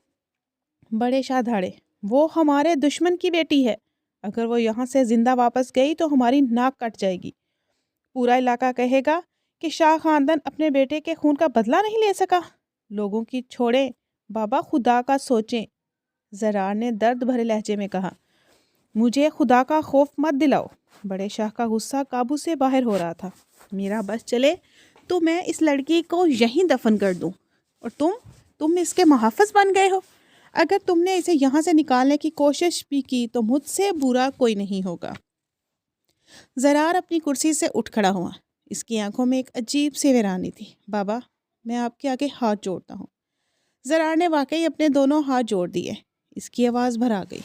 بڑے شاہ دھاڑے، وہ ہمارے دشمن کی بیٹی ہے۔ اگر وہ یہاں سے زندہ واپس گئی تو ہماری ناک کٹ جائے گی۔ پورا علاقہ کہے گا کہ شاہ خاندان اپنے بیٹے کے خون کا بدلہ نہیں لے سکا۔ لوگوں کی چھوڑیں بابا، خدا کا سوچیں۔ زرار نے درد بھرے لہجے میں کہا۔ مجھے خدا کا خوف مت دلاؤ۔ بڑے شاہ کا غصہ قابو سے باہر ہو رہا تھا۔ میرا بس چلے تو میں اس لڑکی کو یہیں دفن کر دوں، اور تم اس کے محافظ بن گئے ہو۔ اگر تم نے اسے یہاں سے نکالنے کی کوشش بھی کی تو مجھ سے برا کوئی نہیں ہوگا۔ زرار اپنی کرسی سے اٹھ کھڑا ہوا۔ اس کی آنکھوں میں ایک عجیب سی ویرانی تھی۔ بابا، میں آپ کے آگے ہاتھ جوڑتا ہوں۔ زرار نے واقعی اپنے دونوں ہاتھ جوڑ دیے۔ اس کی آواز بھر آ گئی۔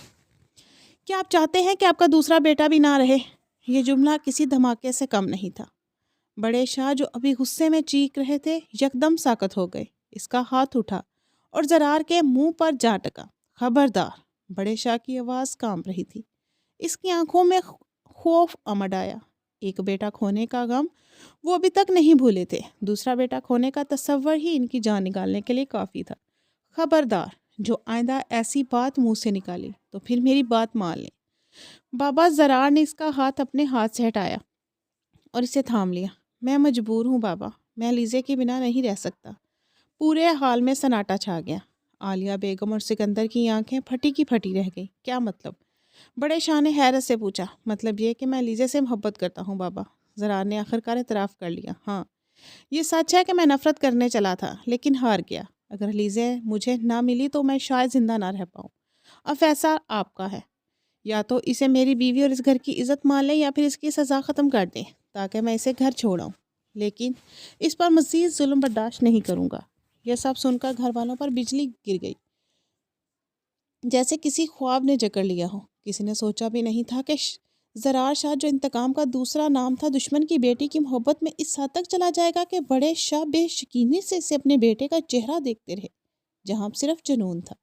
کیا آپ چاہتے ہیں کہ آپ کا دوسرا بیٹا بھی نہ رہے؟ یہ جملہ کسی دھماکے سے کم نہیں تھا۔ بڑے شاہ جو ابھی غصے میں چیخ رہے تھے، یکدم ساکت ہو گئے۔ اس کا ہاتھ اٹھا اور زرار کے منہ پر جا ٹکا۔ خبردار! بڑے شاہ کی آواز کانپ رہی تھی۔ اس کی آنکھوں میں خوف امڈ آیا۔ ایک بیٹا کھونے کا غم وہ ابھی تک نہیں بھولے تھے۔ دوسرا بیٹا کھونے کا تصور ہی ان کی جان نکالنے کے لیے کافی تھا۔ خبردار! جو آئندہ ایسی بات منہ سے نکالی تو پھر میری بات مان لیں۔ بابا، زرار نے اس کا ہاتھ اپنے ہاتھ سے ہٹایا اور اسے تھام لیا۔ میں مجبور ہوں بابا، میں علیزے کے بنا نہیں رہ سکتا۔ پورے حال میں سناٹا چھا گیا۔ عالیہ بیگم اور سکندر کی آنکھیں پھٹی کی پھٹی رہ گئی۔ کیا مطلب؟ بڑے شاہ نے حیرت سے پوچھا۔ مطلب یہ کہ میں علیزے سے محبت کرتا ہوں بابا۔ زرار نے آخرکار اعتراف کر لیا۔ ہاں، یہ سچ ہے کہ میں نفرت کرنے چلا تھا، لیکن ہار گیا۔ اگر علیزے مجھے نہ ملی تو میں شاید زندہ نہ رہ پاؤں۔ اب فیصلہ آپ کا ہے۔ یا تو اسے میری بیوی اور اس گھر کی عزت مان لیں، یا پھر اس کی سزا ختم کر دیں تاکہ میں اسے گھر چھوڑاؤں، لیکن اس پر مزید ظلم برداشت نہیں کروں گا۔ یہ سب سن کر گھر والوں پر بجلی گر گئی، جیسے کسی خواب نے جکڑ لیا ہو۔ کسی نے سوچا بھی نہیں تھا کہ زرار شاہ، جو انتقام کا دوسرا نام تھا، دشمن کی بیٹی کی محبت میں اس حد تک چلا جائے گا کہ بڑے شاہ بے شکینی سے اسے اپنے بیٹے کا چہرہ دیکھتے رہے جہاں صرف جنون تھا۔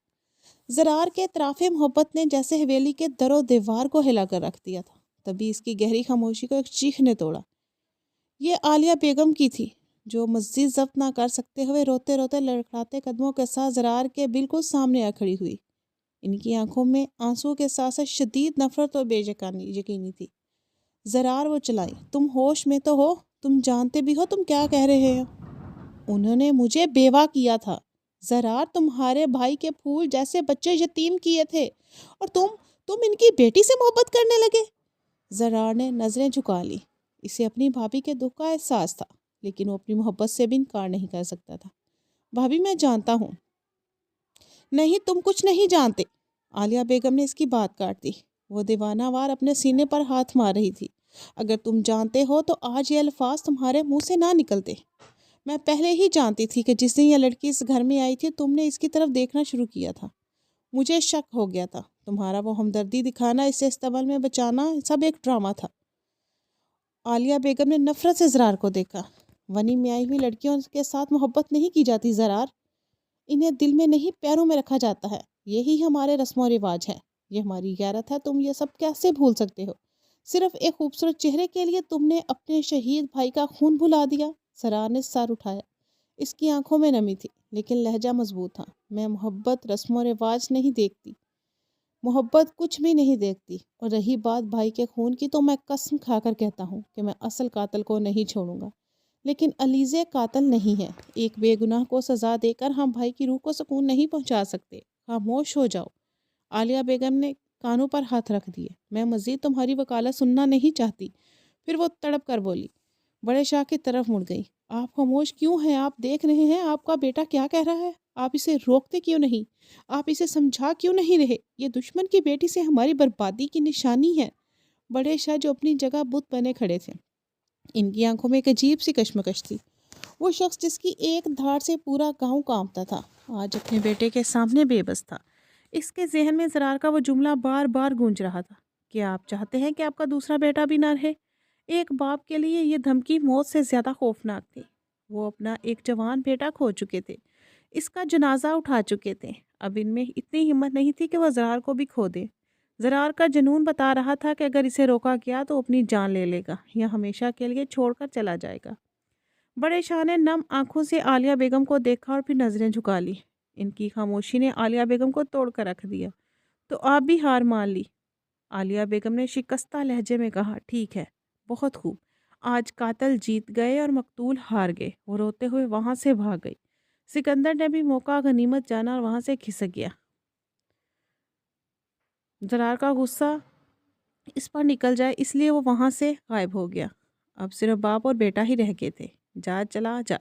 زرار کے اطراف محبت نے جیسے حویلی کے در و دیوار کو ہلا کر رکھ دیا تھا۔ تبھی اس کی گہری خاموشی کو ایک چیخ نے توڑا۔ یہ عالیہ بیگم کی تھی، جو مزید ضبط نہ کر سکتے ہوئے روتے روتے لڑکھڑاتے قدموں کے ساتھ زرار کے بالکل سامنے آ کھڑی ہوئی۔ ان کی آنکھوں میں آنسو کے ساتھ ساتھ شدید نفرت اور بے یقینی تھی۔ زرار، وہ چلائی، تم ہوش میں تو ہو؟ تم جانتے بھی ہو تم کیا کہہ رہے ہو؟ انہوں نے مجھے بیوہ کیا تھا زرار، تمہارے بھائی کے پھول جیسے بچے یتیم کیے تھے، اور تم ان کی بیٹی سے محبت کرنے لگے۔ زرار نے نظریں جھکا لی۔ اسے اپنی بھابھی کے دکھ کا احساس تھا، لیکن وہ اپنی محبت سے بھی انکار نہیں کر سکتا تھا۔ بھابھی، میں جانتا ہوں۔ نہیں، تم کچھ نہیں جانتے۔ عالیہ بیگم نے اس کی بات کاٹ دی۔ وہ دیوانہ وار اپنے سینے پر ہاتھ مار رہی تھی۔ اگر تم جانتے ہو تو آج یہ الفاظ تمہارے منہ سے نہ نکلتے۔ میں پہلے ہی جانتی تھی کہ جس دن یہ لڑکی اس گھر میں آئی تھی، تم نے اس کی طرف دیکھنا شروع کیا تھا۔ مجھے شک ہو گیا تھا۔ تمہارا وہ ہمدردی دکھانا، اسے استقبال میں بچانا، سب ایک ڈرامہ تھا۔ عالیہ بیگم نے نفرت سے زرار کو دیکھا۔ ونی میں آئی ہوئی لڑکیوں کے ساتھ محبت نہیں کی جاتی زرار، انہیں دل میں نہیں پیروں میں رکھا جاتا ہے۔ یہی ہمارے رسم و رواج ہے، یہ ہماری غیرت ہے۔ تم یہ سب کیسے بھول سکتے ہو؟ صرف ایک خوبصورت چہرے کے لیے تم نے اپنے شہید بھائی کا خون بھلا دیا؟ سرار نے سر اٹھایا۔ اس کی آنکھوں میں نمی تھی لیکن لہجہ مضبوط تھا۔ میں محبت رسم و رواج نہیں دیکھتی، محبت کچھ بھی نہیں دیکھتی، اور رہی بات بھائی کے خون کی تو میں قسم کھا کر کہتا ہوں کہ میں اصل قاتل کو نہیں چھوڑوں گا۔ لیکن علیزے قاتل نہیں ہے۔ ایک بے گناہ کو سزا دے کر ہم بھائی کی روح کو سکون نہیں پہنچا سکتے۔ خاموش ہو جاؤ۔ عالیہ بیگم نے کانوں پر ہاتھ رکھ دیے۔ میں مزید تمہاری وکالت سننا نہیں چاہتی۔ پھر وہ تڑپ کر بولی۔ بڑے شاہ کی طرف مڑ گئی۔ آپ خاموش کیوں ہیں؟ آپ دیکھ رہے ہیں آپ کا بیٹا کیا کہہ رہا ہے؟ آپ اسے روکتے کیوں نہیں؟ آپ اسے سمجھا کیوں نہیں رہے؟ یہ دشمن کی بیٹی سے ہماری بربادی کی نشانی ہے۔ بڑے شاہ جو اپنی جگہ بت بنے کھڑے تھے، ان کی آنکھوں میں ایک عجیب سی کشمکش تھی۔ وہ شخص جس کی ایک دھاڑ سے پورا گاؤں کانپتا تھا، آج اپنے بیٹے کے سامنے بے بس تھا۔ اس کے ذہن میں زرار کا وہ جملہ بار بار گونج رہا تھا کہ آپ چاہتے ہیں کہ آپ کا دوسرا بیٹا بھی نہ رہے۔ ایک باپ کے لیے یہ دھمکی موت سے زیادہ خوفناک تھی۔ وہ اپنا ایک جوان بیٹا کھو چکے تھے، اس کا جنازہ اٹھا چکے تھے۔ اب ان میں اتنی ہمت نہیں تھی کہ وہ زرار کو بھی کھو دے۔ زرار کا جنون بتا رہا تھا کہ اگر اسے روکا گیا تو اپنی جان لے لے گا یا ہمیشہ کے لیے چھوڑ کر چلا جائے گا۔ بڑے شاہ نے نم آنکھوں سے عالیہ بیگم کو دیکھا اور پھر نظریں جھکا لی۔ ان کی خاموشی نے عالیہ بیگم کو توڑ کر رکھ دیا۔ تو آپ بھی ہار مان لی؟ عالیہ بیگم نے شکستہ لہجے میں کہا۔ ٹھیک ہے، بہت خوب۔ آج قاتل جیت گئے اور مقتول ہار گئے۔ وہ روتے ہوئے وہاں سے بھاگ گئی۔ سکندر نے بھی موقع غنیمت جانا اور وہاں سے کھسک گیا۔ زرار کا غصہ اس پر نکل جائے اس لیے وہ وہاں سے غائب ہو گیا۔ اب صرف باپ اور بیٹا ہی رہ گئے تھے۔ جا چلا جا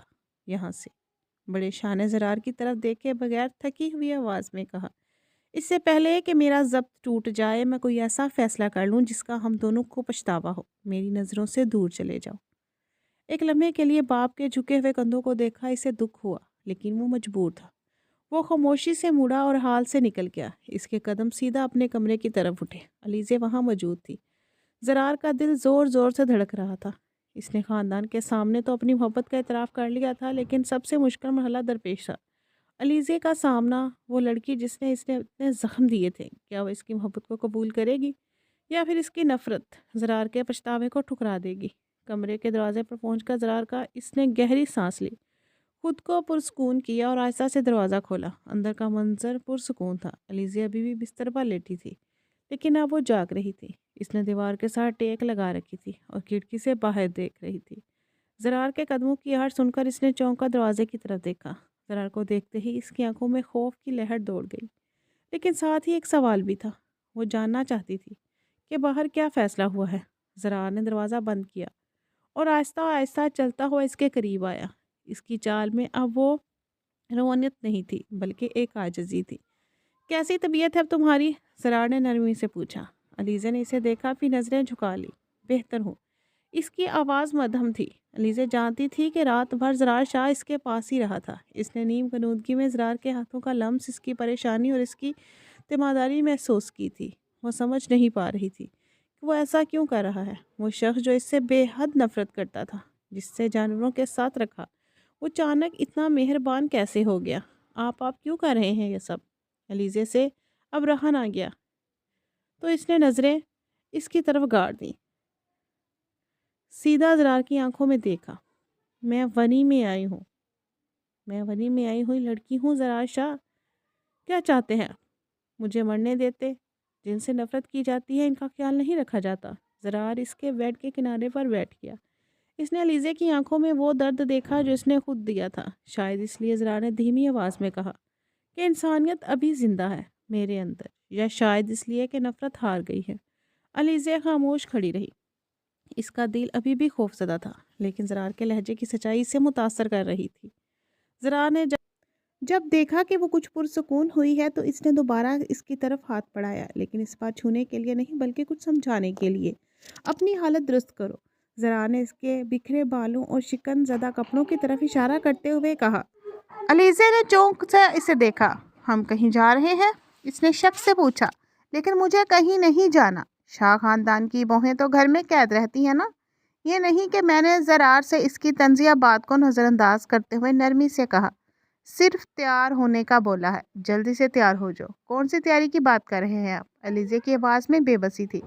یہاں سے، بڑے شاہ نے زرار کی طرف دیکھے بغیر تھکی ہوئی آواز میں کہا۔ اس سے پہلے کہ میرا ضبط ٹوٹ جائے میں کوئی ایسا فیصلہ کر لوں جس کا ہم دونوں کو پچھتاوا ہو، میری نظروں سے دور چلے جاؤ۔ ایک لمحے کے لیے باپ کے جھکے ہوئے کندھوں کو دیکھا، اسے دکھ ہوا لیکن وہ مجبور تھا۔ وہ خاموشی سے مڑا اور حال سے نکل گیا۔ اس کے قدم سیدھا اپنے کمرے کی طرف اٹھے۔ علیزے وہاں موجود تھی۔ زرار کا دل زور زور سے دھڑک رہا تھا۔ اس نے خاندان کے سامنے تو اپنی محبت کا اعتراف کر لیا تھا، لیکن سب سے مشکل مرحلہ درپیش تھا۔ علیزے کا سامنا، وہ لڑکی جس نے اتنے زخم دیے تھے، کیا وہ اس کی محبت کو قبول کرے گی یا پھر اس کی نفرت زرار کے پچھتاوے کو ٹھکرا دے گی؟ کمرے کے دروازے پر پہنچ کر زرار کا اس نے گہری سانس لی، خود کو پرسکون کیا اور آہستہ سے دروازہ کھولا۔ اندر کا منظر پرسکون تھا۔ علیزے ابھی بھی بستر پر لیٹی تھی لیکن اب وہ جاگ رہی تھی۔ اس نے دیوار کے ساتھ ٹیک لگا رکھی تھی اور کھڑکی سے باہر دیکھ رہی تھی۔ زرار کے قدموں کی آہٹ سن کر اس نے چونک کر دروازے کی طرف دیکھا۔ زرار کو دیکھتے ہی اس کی آنکھوں میں خوف کی لہر دوڑ گئی، لیکن ساتھ ہی ایک سوال بھی تھا۔ وہ جاننا چاہتی تھی کہ باہر کیا فیصلہ ہوا ہے۔ زرار نے دروازہ بند کیا اور آہستہ آہستہ چلتا ہوا اس کے قریب آیا۔ اس کی چال میں اب وہ روانیت نہیں تھی بلکہ ایک عاجزی تھی۔ کیسی طبیعت ہے اب تمہاری؟ زرار نے نرمی سے پوچھا۔ علیزے نے اسے دیکھا، پھر نظریں جھکا لی۔ بہتر ہوں۔ اس کی آواز مدھم تھی۔ علیزے جانتی تھی کہ رات بھر زرار شاہ اس کے پاس ہی رہا تھا۔ اس نے نیم کنودگی میں زرار کے ہاتھوں کا لمس، اس کی پریشانی اور اس کی تیمارداری محسوس کی تھی۔ وہ سمجھ نہیں پا رہی تھی کہ وہ ایسا کیوں کر رہا ہے۔ وہ شخص جو اس سے بے حد نفرت کرتا تھا، جس سے جانوروں کے ساتھ رکھا، وہ اچانک اتنا مہربان کیسے ہو گیا؟ آپ کیوں کر رہے ہیں یہ سب؟ علیزے سے اب رہا نہ گیا تو اس نے نظریں اس کی طرف گاڑ دیں۔ سیدھا زرار کی آنکھوں میں دیکھا۔ میں ونی میں آئی ہوں، میں ونی میں آئی ہوئی لڑکی ہوں زرار شاہ۔ کیا چاہتے ہیں؟ مجھے مرنے دیتے؟ جن سے نفرت کی جاتی ہے ان کا خیال نہیں رکھا جاتا۔ زرار اس کے بیڈ کے کنارے پر بیٹھ گیا۔ اس نے علیزے کی آنکھوں میں وہ درد دیکھا جو اس نے خود دیا تھا۔ شاید اس لیے زرار نے دھیمی آواز میں کہا کہ انسانیت ابھی زندہ ہے میرے اندر، یا شاید اس لیے کہ نفرت ہار گئی ہے۔ علیزے خاموش کھڑی رہی۔ اس کا دل ابھی بھی خوف زدہ تھا، لیکن زرار کے لہجے کی سچائی سے متاثر کر رہی تھی۔ زرار نے جب دیکھا کہ وہ کچھ پرسکون ہوئی ہے تو اس نے دوبارہ اس کی طرف ہاتھ بڑھایا، لیکن اس بار چھونے کے لیے نہیں بلکہ کچھ سمجھانے کے لیے۔ اپنی حالت درست کرو۔ زرار نے اس کے بکھرے بالوں اور شکن زدہ کپڑوں کی طرف اشارہ کرتے ہوئے کہا۔ علیزے نے چونک سے اسے دیکھا۔ ہم کہیں جا رہے ہیں؟ اس نے شک سے پوچھا۔ لیکن مجھے کہیں نہیں جانا۔ شاہ خاندان کی بہویں تو گھر میں قید رہتی ہیں نا؟ یہ نہیں کہ میں نے زرار سے اس کی طنزیہ بات کو نظر انداز کرتے ہوئے نرمی سے کہا۔ صرف تیار ہونے کا بولا ہے، جلدی سے تیار ہو جاؤ۔ کون سی تیاری کی بات کر رہے ہیں آپ؟ علیزے کی آواز میں بے بسی تھی۔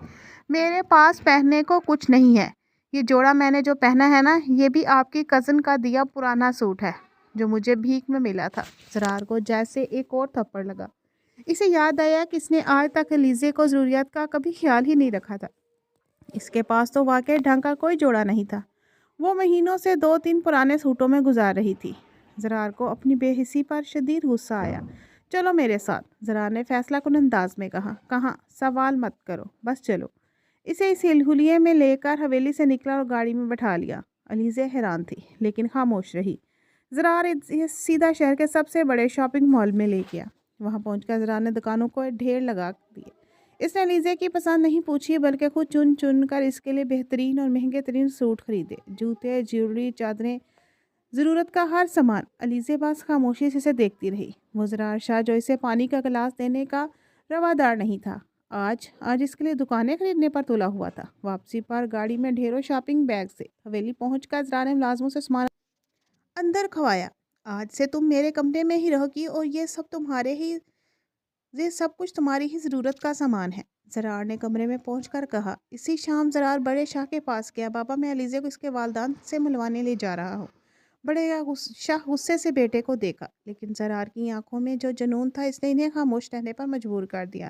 میرے پاس پہننے کو کچھ نہیں ہے۔ یہ جوڑا میں نے جو پہنا ہے نا، یہ بھی آپ کی کزن کا دیا پرانا سوٹ ہے جو مجھے بھیک میں ملا تھا۔ زرار کو جیسے ایک اور تھپڑ لگا۔ اسے یاد آیا کہ اس نے آج تک علیزے کو ضروریات کا کبھی خیال ہی نہیں رکھا تھا۔ اس کے پاس تو واقعی ڈھنگ کا کوئی جوڑا نہیں تھا۔ وہ مہینوں سے 2-3 پرانے سوٹوں میں گزار رہی تھی۔ زرار کو اپنی بے حسی پر شدید غصہ آیا۔ چلو میرے ساتھ، زرار نے فیصلہ کن انداز میں کہا۔ کہاں؟ سوال مت کرو، بس چلو۔ اسے اس ہلہلیے میں لے کر حویلی سے نکلا اور گاڑی میں بٹھا لیا۔ علیزے حیران تھی لیکن خاموش رہی۔ زرار سیدھا شہر کے سب سے بڑے شاپنگ مال میں لے گیا۔ وہاں پہنچ کر زرار نے دکانوں کو ڈھیر لگا دیے۔ اس نے علیزے کی پسند نہیں پوچھی بلکہ خود چن چن کر اس کے لیے بہترین اور مہنگے ترین سوٹ خریدے، جوتے، جیولری، چادریں، ضرورت کا ہر سامان۔ علیزے بس خاموشی سے اسے دیکھتی رہی۔ وہ زرار شاہ جو اسے پانی کا گلاس دینے کا روادار نہیں تھا، آج اس کے لیے دکانیں خریدنے پر تلا ہوا تھا۔ واپسی پر گاڑی میں ڈھیروں شاپنگ بیگ سے حویلی پہنچ کر زرار نے ملازموں سے سامان اندر کھوایا۔ آج سے تم میرے کمرے میں ہی رہو گی اور یہ سب کچھ تمہاری ہی ضرورت کا سامان ہے، زرار نے کمرے میں پہنچ کر کہا۔ اسی شام زرار بڑے شاہ کے پاس گیا۔ بابا، میں علیزے کو اس کے والدین سے ملوانے لے جا رہا ہوں۔ بڑے شاہ غصے سے بیٹے کو دیکھا، لیکن زرار کی آنکھوں میں جو جنون تھا اس نے انہیں خاموش رہنے پر مجبور کر دیا۔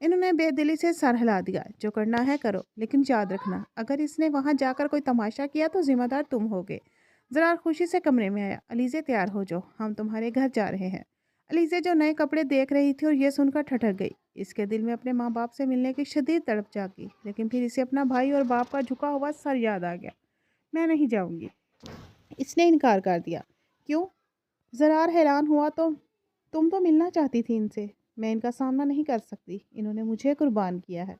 انہوں نے بے دلی سے سر ہلا دیا۔ جو کرنا ہے کرو، لیکن یاد رکھنا اگر اس نے وہاں جا کر کوئی تماشا کیا تو ذمہ دار تم ہوگے۔ زرار خوشی سے کمرے میں آیا۔ علیزے تیار ہو جاؤ، ہم تمہارے گھر جا رہے ہیں۔ علیزے جو نئے کپڑے دیکھ رہی تھی اور یہ سن کر ٹھٹک گئی۔ اس کے دل میں اپنے ماں باپ سے ملنے کی شدید تڑپ جاگی، لیکن پھر اسے اپنا بھائی اور باپ کا جھکا ہوا سر یاد آ گیا۔ میں نہیں جاؤں گی، اس نے انکار کر دیا۔ کیوں؟ زرار حیران ہوا۔ تم تو ملنا چاہتی تھی ان سے۔ میں ان کا سامنا نہیں کر سکتی، انہوں نے مجھے قربان کیا ہے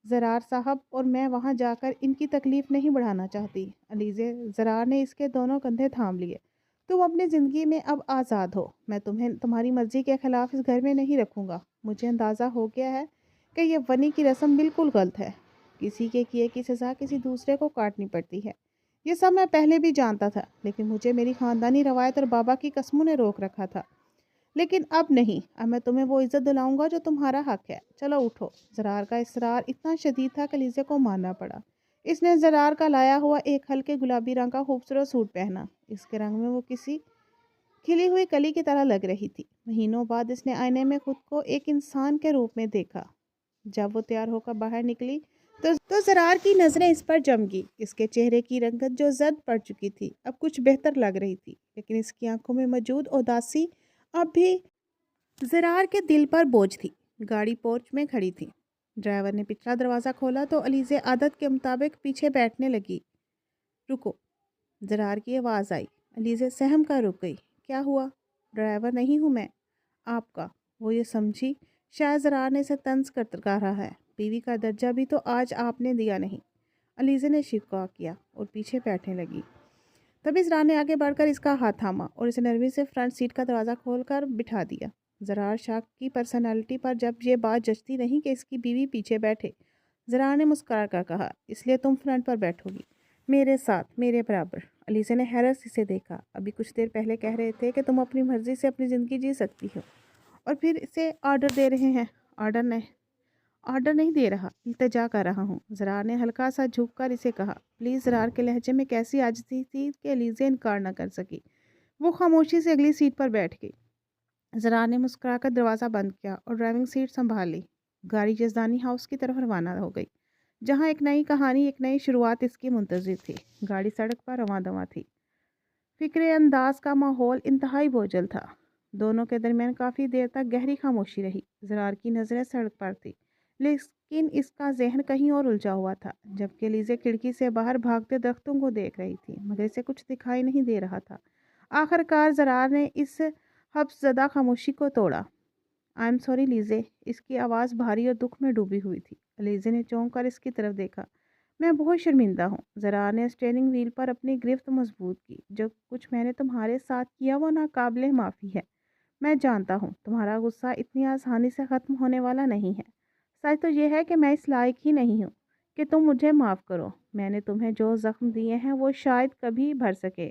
زرار صاحب، اور میں وہاں جا کر ان کی تکلیف نہیں بڑھانا چاہتی۔ علیزے، زرار نے اس کے دونوں کندھے تھام لیے۔ تم اپنی زندگی میں اب آزاد ہو۔ میں تمہیں تمہاری مرضی کے خلاف اس گھر میں نہیں رکھوں گا۔ مجھے اندازہ ہو گیا ہے کہ یہ ونی کی رسم بالکل غلط ہے۔ کسی کے کیے کی سزا کسی دوسرے کو کاٹنی پڑتی ہے۔ یہ سب میں پہلے بھی جانتا تھا، لیکن مجھے میری خاندانی روایت اور بابا کی قسموں نے روک رکھا تھا۔ لیکن اب نہیں، اب میں تمہیں وہ عزت دلاؤں گا جو تمہارا حق ہے۔ چلو اٹھو۔ زرار کا اصرار اتنا شدید تھا کہ علیزے کو ماننا پڑا۔ اس نے زرار کا لایا ہوا ایک ہلکے گلابی رنگ کا خوبصورت سوٹ پہنا۔ اس کے رنگ میں وہ کسی کھلی ہوئی کلی کی طرح لگ رہی تھی۔ مہینوں بعد اس نے آئینے میں خود کو ایک انسان کے روپ میں دیکھا۔ جب وہ تیار ہو کر باہر نکلی تو زرار کی نظریں اس پر جم گئی۔ اس کے چہرے کی رنگت جو زرد پڑ چکی تھی اب کچھ بہتر لگ رہی تھی، لیکن اس کی آنکھوں میں موجود اداسی اب بھی زرار کے دل پر بوجھ تھی۔ گاڑی پورچ میں کھڑی تھی۔ ڈرائیور نے پچھلا دروازہ کھولا تو علیزے عادت کے مطابق پیچھے بیٹھنے لگی۔ رکو، زرار کی آواز آئی۔ علیزے سہم کر رک گئی۔ کیا ہوا؟ ڈرائیور نہیں ہوں میں، آپ کا۔ وہ یہ سمجھی شاید زرار نے اسے طنز کر رہا ہے۔ بیوی کا درجہ بھی تو آج آپ نے دیا نہیں۔ علیزے نے شکوہ کیا اور پیچھے بیٹھنے لگی۔ تبھی زرار نے آگے بڑھ کر اس کا ہاتھ تھاما اور اسے نرمی سے فرنٹ سیٹ کا دروازہ کھول کر بٹھا دیا۔ زرار شاہ کی پرسنالٹی پر جب یہ بات جچتی نہیں کہ اس کی بیوی پیچھے بیٹھے، زرار نے مسکرا کر کہا، اس لیے تم فرنٹ پر بیٹھو گی، میرے ساتھ، میرے برابر۔ علیزے نے حیرت سے اسے دیکھا۔ ابھی کچھ دیر پہلے کہہ رہے تھے کہ تم اپنی مرضی سے اپنی زندگی جی سکتی ہو، اور پھر اسے آرڈر دے رہے ہیں۔ آرڈر نہیں دے رہا، التجا کر رہا ہوں، زرار نے ہلکا سا جھک کر اسے کہا۔ پلیز، زرار کے لہجے میں کیسی عاجزی تھی کہ علیزے انکار نہ کر سکی۔ وہ خاموشی سے اگلی سیٹ پر بیٹھ گئی۔ زرار نے مسکرا کر دروازہ بند کیا اور ڈرائیونگ سیٹ سنبھال لی۔ گاڑی یزدانی ہاؤس کی طرف روانہ ہو گئی، جہاں ایک نئی کہانی، ایک نئی شروعات اس کی منتظر تھی۔ گاڑی سڑک پر رواں دواں تھی۔ فکر انداز کا ماحول انتہائی بوجھل تھا۔ دونوں کے درمیان کافی دیر تک گہری خاموشی رہی۔ زرار کی نظریں سڑک پر تھی، لیکن اس کا ذہن کہیں اور الجھا ہوا تھا، جبکہ علیزے کھڑکی سے باہر بھاگتے درختوں کو دیکھ رہی تھی، مگر اسے کچھ دکھائی نہیں دے رہا تھا۔ آخر کار زرار نے اس حبس زدہ خاموشی کو توڑا۔ آئی ایم سوری لیزے، اس کی آواز بھاری اور دکھ میں ڈوبی ہوئی تھی۔ علیزے نے چونک کر اس کی طرف دیکھا۔ میں بہت شرمندہ ہوں۔ زرار نے اسٹیئرنگ وہیل پر اپنی گرفت مضبوط کی۔ جو کچھ میں نے تمہارے ساتھ کیا وہ ناقابل معافی ہے۔ میں جانتا ہوں تمہارا غصہ اتنی آسانی سے ختم ہونے والا نہیں ہے۔ سچ تو یہ ہے کہ میں اس لائق ہی نہیں ہوں کہ تم مجھے معاف کرو۔ میں نے تمہیں جو زخم دیے ہیں وہ شاید کبھی بھر سکے۔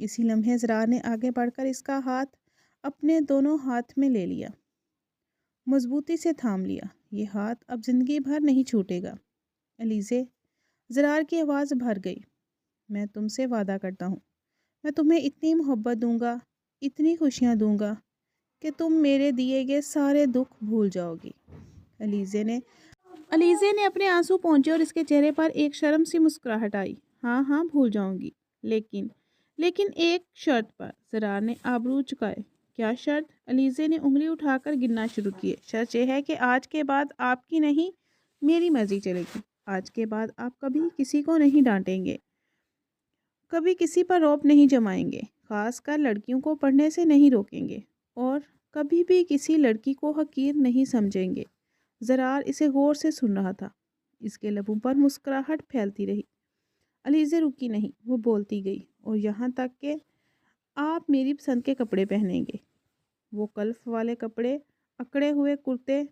اسی لمحے زرار نے آگے بڑھ کر اس کا ہاتھ اپنے دونوں ہاتھ میں لے لیا، مضبوطی سے تھام لیا۔ یہ ہاتھ اب زندگی بھر نہیں چھوٹے گا۔ علیزے، زرار کی آواز بھر گئی، میں تم سے وعدہ کرتا ہوں، میں تمہیں اتنی محبت دوں گا، اتنی خوشیاں دوں گا کہ تم میرے دیے گئے سارے دکھ بھول جاؤ گی۔ علیزے نے اپنے آنسو پہنچے اور اس کے چہرے پر ایک شرم سی مسکراہٹ آئی۔ ہاں ہاں بھول جاؤں گی، لیکن ایک شرط پر۔ زرار نے آبرو چکائے۔ کیا شرط؟ علیزے نے انگلی اٹھا کر گننا شروع کیے۔ شرط یہ ہے کہ آج کے بعد آپ کی نہیں میری مرضی چلے گی۔ آج کے بعد آپ کبھی کسی کو نہیں ڈانٹیں گے، کبھی کسی پر رعب نہیں جمائیں گے، خاص کر لڑکیوں کو پڑھنے سے نہیں روکیں گے، اور کبھی بھی کسی لڑکی کو حقیر نہیں سمجھیں گے۔ زرار اسے غور سے سن رہا تھا۔ اس کے لبوں پر مسکراہٹ پھیلتی رہی۔ علیزے رکی نہیں، وہ بولتی گئی، اور یہاں تک کہ آپ میری پسند کے کپڑے پہنیں گے، وہ کلف والے کپڑے، اکڑے ہوئے کرتے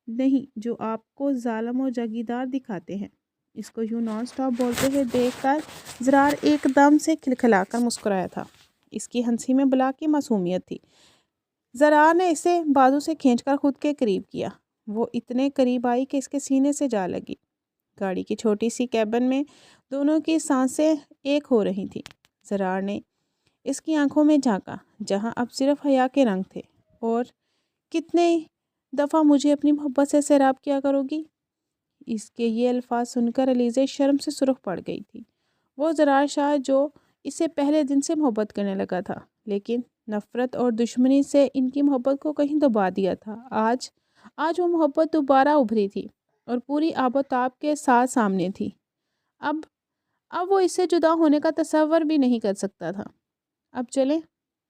نہیں جو آپ کو ظالم اور جاگیردار دکھاتے ہیں۔ اس کو یوں نان سٹاپ بولتے ہوئے دیکھ کر زرار ایک دم سے کھلکھلا کر مسکرایا تھا۔ اس کی ہنسی میں بلا کی معصومیت تھی۔ زرار نے اسے بازو سے کھینچ کر خود کے قریب کیا۔ وہ اتنے قریب آئی کہ اس کے سینے سے جا لگی۔ گاڑی کی چھوٹی سی کیبن میں دونوں کی سانسیں ایک ہو رہی تھیں۔ زرار نے اس کی آنکھوں میں جھانکا، جہاں اب صرف حیا کے رنگ تھے۔ اور کتنے دفعہ مجھے اپنی محبت سے سیراب کیا کرو گی؟ اس کے یہ الفاظ سن کر علیزے شرم سے سرخ پڑ گئی تھی۔ وہ زرار شاہ جو اس سے پہلے دن سے محبت کرنے لگا تھا، لیکن نفرت اور دشمنی سے ان کی محبت کو کہیں دبا دیا تھا، آج وہ محبت دوبارہ ابھری تھی اور پوری آب و تاب کے ساتھ سامنے تھی۔ اب وہ اس سے جدا ہونے کا تصور بھی نہیں کر سکتا تھا۔ اب چلیں،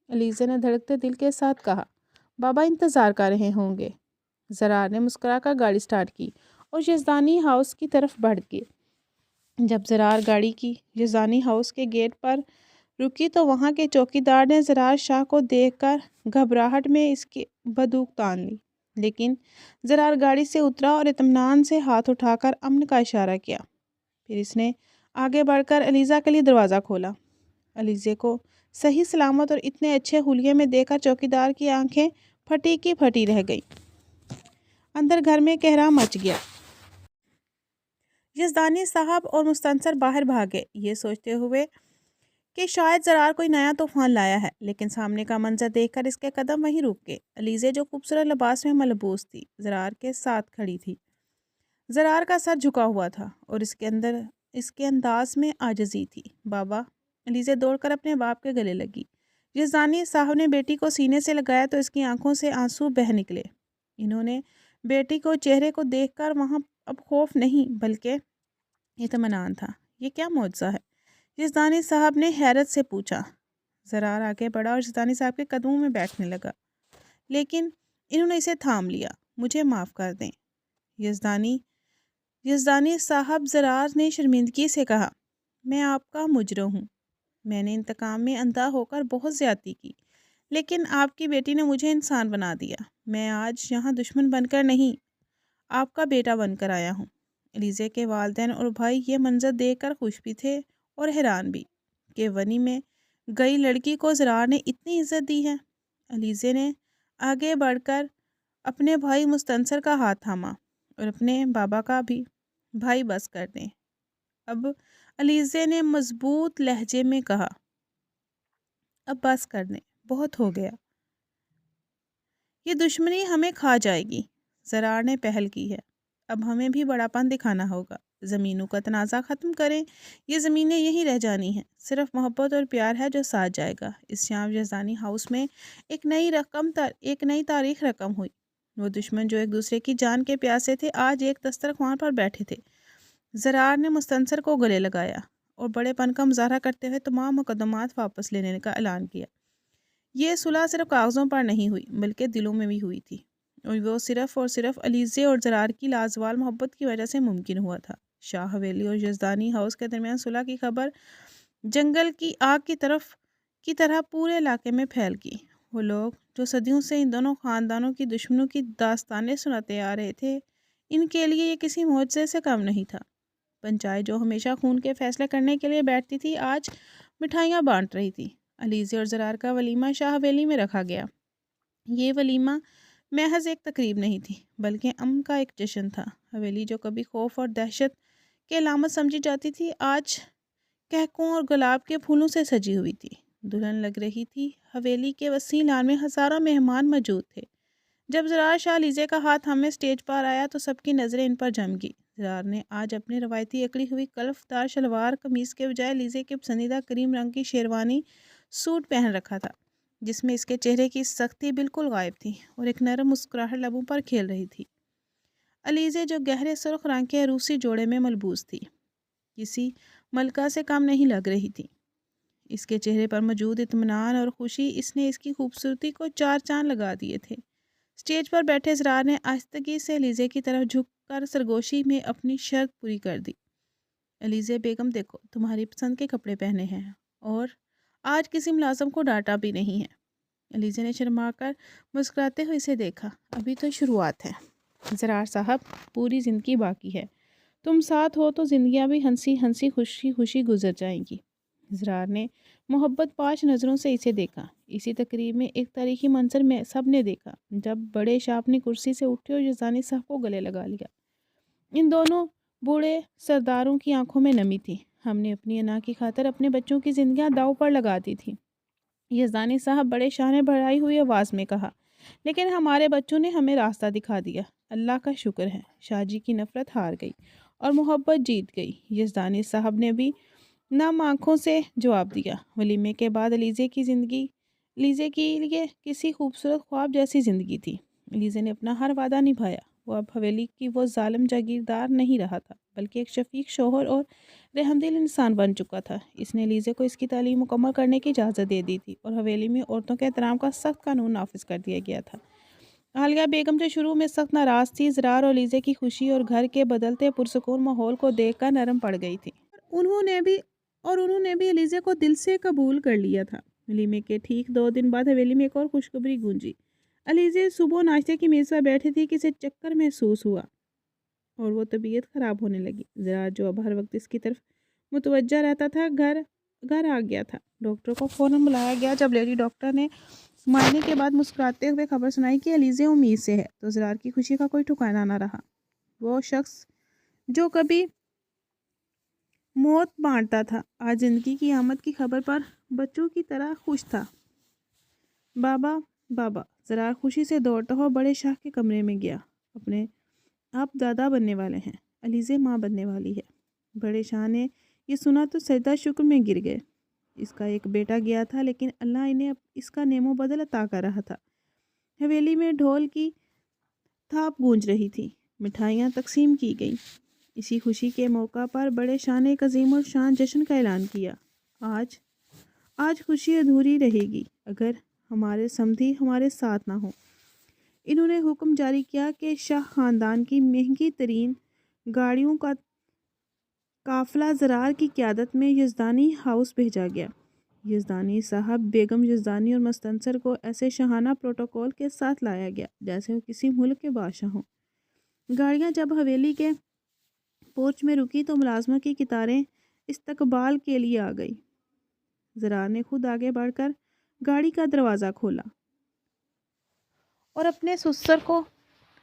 علیزے نے دھڑکتے دل کے ساتھ کہا۔ بابا انتظار کر رہے ہوں گے۔ زرار نے مسکرا کر گاڑی سٹارٹ کی اور یزدانی ہاؤس کی طرف بڑھ گئے۔ جب زرار گاڑی کی یزدانی ہاؤس کے گیٹ پر رکی تو وہاں کے چوکیدار نے زرار شاہ کو دیکھ کر گھبراہٹ میں اس کی بندوق تان لی، لیکن زرار گاڑی سے اترا اور اطمینان سے ہاتھ اٹھا کر امن کا اشارہ کیا۔ پھر اس نے آگے بڑھ کر علیزہ کے لیے دروازہ کھولا۔ علیزے کو صحیح سلامت اور اتنے اچھے حلیے میں دیکھ کر چوکیدار کی آنکھیں پھٹی کی پھٹی رہ گئیں۔ اندر گھر میں کہرام مچ گیا۔ یزدانی صاحب اور مستنصر باہر بھاگے، یہ سوچتے ہوئے کہ شاید زرار کوئی نیا طوفان لایا ہے، لیکن سامنے کا منظر دیکھ کر اس کے قدم وہیں رک گئے۔ علیزے جو خوبصورت لباس میں ملبوس تھی، زرار کے ساتھ کھڑی تھی۔ زرار کا سر جھکا ہوا تھا اور اس کے انداز میں عاجزی تھی۔ بابا، علیزے دوڑ کر اپنے باپ کے گلے لگی۔ یزدانی صاحب نے بیٹی کو سینے سے لگایا تو اس کی آنکھوں سے آنسو بہہ نکلے۔ انہوں نے بیٹی کو چہرے کو دیکھ کر وہاں اب خوف نہیں بلکہ اطمینان تھا۔ یہ کیا معجزہ ہے؟ یزدانی صاحب نے حیرت سے پوچھا۔ زرار آگے بڑھا اور یزدانی صاحب کے قدموں میں بیٹھنے لگا، لیکن انہوں نے اسے تھام لیا۔ مجھے معاف کر دیں یزدانی صاحب، زرار نے شرمندگی سے کہا، میں آپ کا مجرم ہوں۔ میں نے انتقام میں اندھا ہو کر بہت زیادتی کی، لیکن آپ کی بیٹی نے مجھے انسان بنا دیا۔ میں آج یہاں دشمن بن کر نہیں، آپ کا بیٹا بن کر آیا ہوں۔ علیزے کے والدین اور بھائی یہ منظر دیکھ کر خوش بھی تھے اور حیران بھی کہ ونی میں گئی لڑکی کو زرار نے اتنی عزت دی ہے۔ علیزے نے آگے بڑھ کر اپنے بھائی مستنصر کا ہاتھ تھاما اور اپنے بابا کا بھی۔ بھائی بس کر دیں، اب علیزے نے مضبوط لہجے میں کہا، اب بس کر دیں، بہت ہو گیا۔ یہ دشمنی ہمیں کھا جائے گی۔ زرار نے پہل کی ہے، اب ہمیں بھی بڑا پن دکھانا ہوگا۔ زمینوں کا تنازع ختم کریں، یہ زمینیں یہیں رہ جانی ہیں، صرف محبت اور پیار ہے جو ساتھ جائے گا۔ اس شام یزدانی ہاؤس میں ایک نئی تاریخ رقم ہوئی۔ وہ دشمن جو ایک دوسرے کی جان کے پیاسے تھے، آج ایک دسترخوان پر بیٹھے تھے۔ زرار نے مستنصر کو گلے لگایا اور بڑے پن کا مظاہرہ کرتے ہوئے تمام مقدمات واپس لینے کا اعلان کیا۔ یہ صلح صرف کاغذوں پر نہیں ہوئی بلکہ دلوں میں بھی ہوئی تھی، اور وہ صرف علیزے اور زرار کی لازوال محبت کی وجہ سے ممکن ہوا تھا۔ شاہ حویلی اور یزدانی ہاؤس کے درمیان صلح کی خبر جنگل کی آگ کی طرح پورے علاقے میں پھیل گئی۔ وہ لوگ جو صدیوں سے ان دونوں خاندانوں کی دشمنوں کی داستانیں سناتے آ رہے تھے، ان کے لیے یہ کسی معجزے سے کم نہیں تھا۔ پنچایت جو ہمیشہ خون کے فیصلے کرنے کے لیے بیٹھتی تھی، آج مٹھائیاں بانٹ رہی تھی۔ علیزے اور زرار کا ولیمہ شاہ حویلی میں رکھا گیا۔ یہ ولیمہ محض ایک تقریب نہیں تھی بلکہ امن کا ایک جشن تھا۔ حویلی جو کبھی خوف اور دہشت کی علامت سمجھی جاتی تھی آج کہکوں اور گلاب کے پھولوں سے سجی ہوئی تھی، دلہن لگ رہی تھی۔ حویلی کے وسیع لان میں ہزاروں مہمان موجود تھے۔ جب زرار شاہ علیزے کا ہاتھ ہمیں سٹیج پر آیا تو سب کی نظریں ان پر جم گئی۔ زرار نے آج اپنی روایتی اکڑی ہوئی کلف دار شلوار قمیص کے بجائے علیزے کے پسندیدہ کریم رنگ کی شیروانی سوٹ پہن رکھا تھا، جس میں اس کے چہرے کی سختی بالکل غائب تھی اور ایک نرم مسکراہٹ لبوں پر کھیل رہی تھی۔ علیزے جو گہرے سرخ رنگ کے روسی جوڑے میں ملبوس تھی، کسی ملکہ سے کم نہیں لگ رہی تھی۔ اس کے چہرے پر موجود اطمینان اور خوشی اس کی خوبصورتی کو چار چاند لگا دیے تھے۔ اسٹیج پر بیٹھے زرار نے آہستگی سے علیزے کی طرف جھک کر سرگوشی میں اپنی شرط پوری کر دی۔ علیزے بیگم، دیکھو، تمہاری پسند کے کپڑے پہنے ہیں اور آج کسی ملازم کو ڈانٹا بھی نہیں ہے۔ علیزے نے شرما کر مسکراتے ہوئے اسے دیکھا۔ ابھی تو شروعات ہے زرار صاحب، پوری زندگی باقی ہے۔ تم ساتھ ہو تو زندگیاں بھی ہنسی ہنسی خوشی خوشی گزر جائیں گی۔ زرار نے محبت پاش نظروں سے اسے دیکھا۔ اسی تقریب میں ایک تاریخی منظر میں سب نے دیکھا جب بڑے شاہ اپنی کرسی سے اٹھے اور یزدانی صاحب کو گلے لگا لیا۔ ان دونوں بوڑھے سرداروں کی آنکھوں میں نمی تھی۔ ہم نے اپنی انا کی خاطر اپنے بچوں کی زندگیاں داؤ پر لگا دی تھی، یزدانی صاحب، بڑے شاہ نے بڑھائی ہوئی آواز میں کہا، لیکن ہمارے بچوں نے ہمیں راستہ دکھا دیا۔ اللہ کا شکر ہے، شاہ جی کی نفرت ہار گئی اور محبت جیت گئی، یزدانی صاحب نے بھی نم آنکھوں سے جواب دیا۔ ولیمے کے بعد علیزے کے لیے کسی خوبصورت خواب جیسی زندگی تھی۔ علیزے نے اپنا ہر وعدہ نبھایا۔ وہ اب حویلی کی وہ ظالم جاگیردار نہیں رہا تھا بلکہ ایک شفیق شوہر اور رحم دل انسان بن چکا تھا۔ اس نے علیزے کو اس کی تعلیم مکمل کرنے کی اجازت دے دی تھی اور حویلی میں عورتوں کے احترام کا سخت قانون نافذ کر دیا گیا تھا۔ عالیہ بیگم جو شروع میں سخت ناراض تھی، زرار اور علیزے کی خوشی اور گھر کے بدلتے پرسکون ماحول کو دیکھ کر نرم پڑ گئی تھی۔ انہوں نے بھی علیزے کو دل سے قبول کر لیا تھا۔ ولیمے کے ٹھیک 2 دن بعد حویلی میں ایک اور خوشخبری گونجی۔ علیزے صبح ناشتے کی میز پر بیٹھی تھی کہ اسے چکر محسوس ہوا اور وہ طبیعت خراب ہونے لگی۔ زرار جو اب ہر وقت اس کی طرف متوجہ رہتا تھا گھر آ گیا تھا۔ ڈاکٹر کو فوراً بلایا گیا۔ جب لیڈی ڈاکٹر نے معائنے کے بعد مسکراتے ہوئے خبر سنائی کہ علیزے امید سے ہے تو زرار کی خوشی کا کوئی ٹھکانہ نہ رہا۔ وہ شخص جو کبھی موت بانٹتا تھا آج زندگی کی آمد کی خبر پر بچوں کی طرح خوش تھا۔ بابا، زرار خوشی سے دوڑتا ہوا بڑے شاہ کے کمرے میں گیا۔ آپ دادا بننے والے ہیں، علیزے ماں بننے والی ہے۔ بڑے شاہ نے یہ سنا تو سجدہ شکر میں گر گئے۔ اس کا ایک بیٹا گیا تھا لیکن اللہ انہیں اس کا نعم و بدل عطا کر رہا تھا۔ حویلی میں ڈھول کی تھاپ گونج رہی تھی، مٹھائیاں تقسیم کی گئیں۔ اسی خوشی کے موقع پر بڑے شاہ نے ایک عظیم الشان جشن کا اعلان کیا۔ آج خوشی ادھوری رہے گی اگر ہمارے سمدھی ہمارے ساتھ نہ ہوں۔ انہوں نے حکم جاری کیا کہ شاہ خاندان کی مہنگی ترین گاڑیوں کا قافلہ زرار کی قیادت میں یزدانی ہاؤس بھیجا گیا۔ یزدانی صاحب، بیگم یزدانی اور مستنصر کو ایسے شاہانہ پروٹوکول کے ساتھ لایا گیا جیسے وہ کسی ملک کے بادشاہ ہوں۔ گاڑیاں جب حویلی کے پورچ میں رکی تو ملازموں کی قطاریں استقبال کے لیے آ گئی۔ زرار نے خود آگے بڑھ کر گاڑی کا دروازہ کھولا اور اپنے سسر کو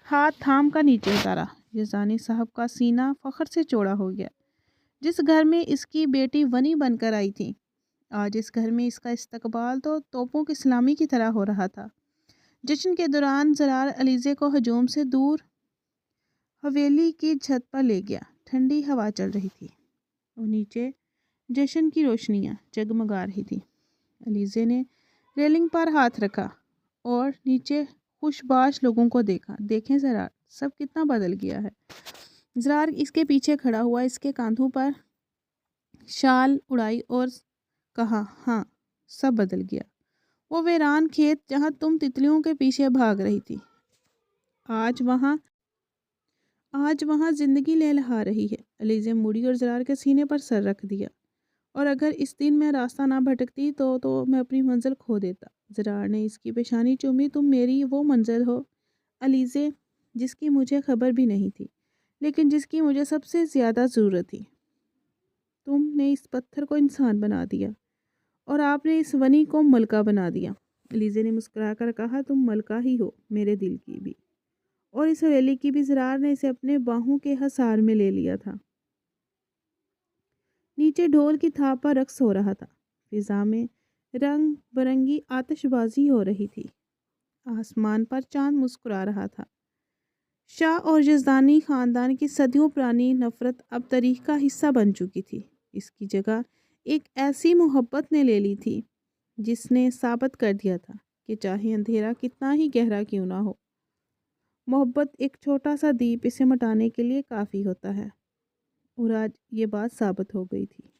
ہاتھ تھام کر نیچے اتارا۔ یزدانی صاحب کا سینہ فخر سے چوڑا ہو گیا۔ جس گھر میں اس کی بیٹی ونی بن کر آئی تھی، آج اس گھر میں اس کا استقبال تو توپوں کی سلامی کی طرح ہو رہا تھا۔ جشن کے دوران زرار علیزے کو ہجوم سے دور حویلی کی چھت پر لے گیا۔ ٹھنڈی ہوا چل رہی تھی اور نیچے جشن کی روشنیاں جگمگا رہی تھی۔ علیزے نے ریلنگ پر ہاتھ رکھا اور نیچے خوش باش لوگوں کو دیکھا۔ دیکھیں زرار، سب کتنا بدل گیا ہے۔ زرار اس کے پیچھے کھڑا ہوا، اس کے کاندھوں پر شال اڑائی اور کہا، ہاں، سب بدل گیا۔ وہ ویران کھیت جہاں تم تتلیوں کے پیچھے بھاگ رہی تھی، آج وہاں زندگی لہلہا رہی ہے۔ علیزے مڑی اور زرار کے سینے پر سر رکھ دیا۔ اور اگر اس دن میں راستہ نہ بھٹکتی تو میں اپنی منزل کھو دیتا۔ زرار نے اس کی پیشانی چومی۔ تم میری وہ منزل ہو علیزے جس کی مجھے خبر بھی نہیں تھی، لیکن جس کی مجھے سب سے زیادہ ضرورت تھی۔ تم نے اس پتھر کو انسان بنا دیا اور آپ نے اس ونی کو ملکہ بنا دیا۔ لیزے نے مسکرا کر کہا، تم ملکہ ہی ہو میرے دل کی بھی، اور اس حویلی کی بھی۔ زرار نے اسے اپنے باہوں کے حصار میں لے لیا تھا۔ نیچے ڈھول کی تھاپ پر رقص ہو رہا تھا، فضا میں رنگ برنگی آتش بازی ہو رہی تھی، آسمان پر چاند مسکرا رہا تھا۔ شاہ اور یزدانی خاندان کی صدیوں پرانی نفرت اب تاریخ کا حصہ بن چکی تھی۔ اس کی جگہ ایک ایسی محبت نے لے لی تھی جس نے ثابت کر دیا تھا کہ چاہے اندھیرا کتنا ہی گہرا کیوں نہ ہو، محبت ایک چھوٹا سا دیپ اسے مٹانے کے لیے کافی ہوتا ہے۔ اور آج یہ بات ثابت ہو گئی تھی۔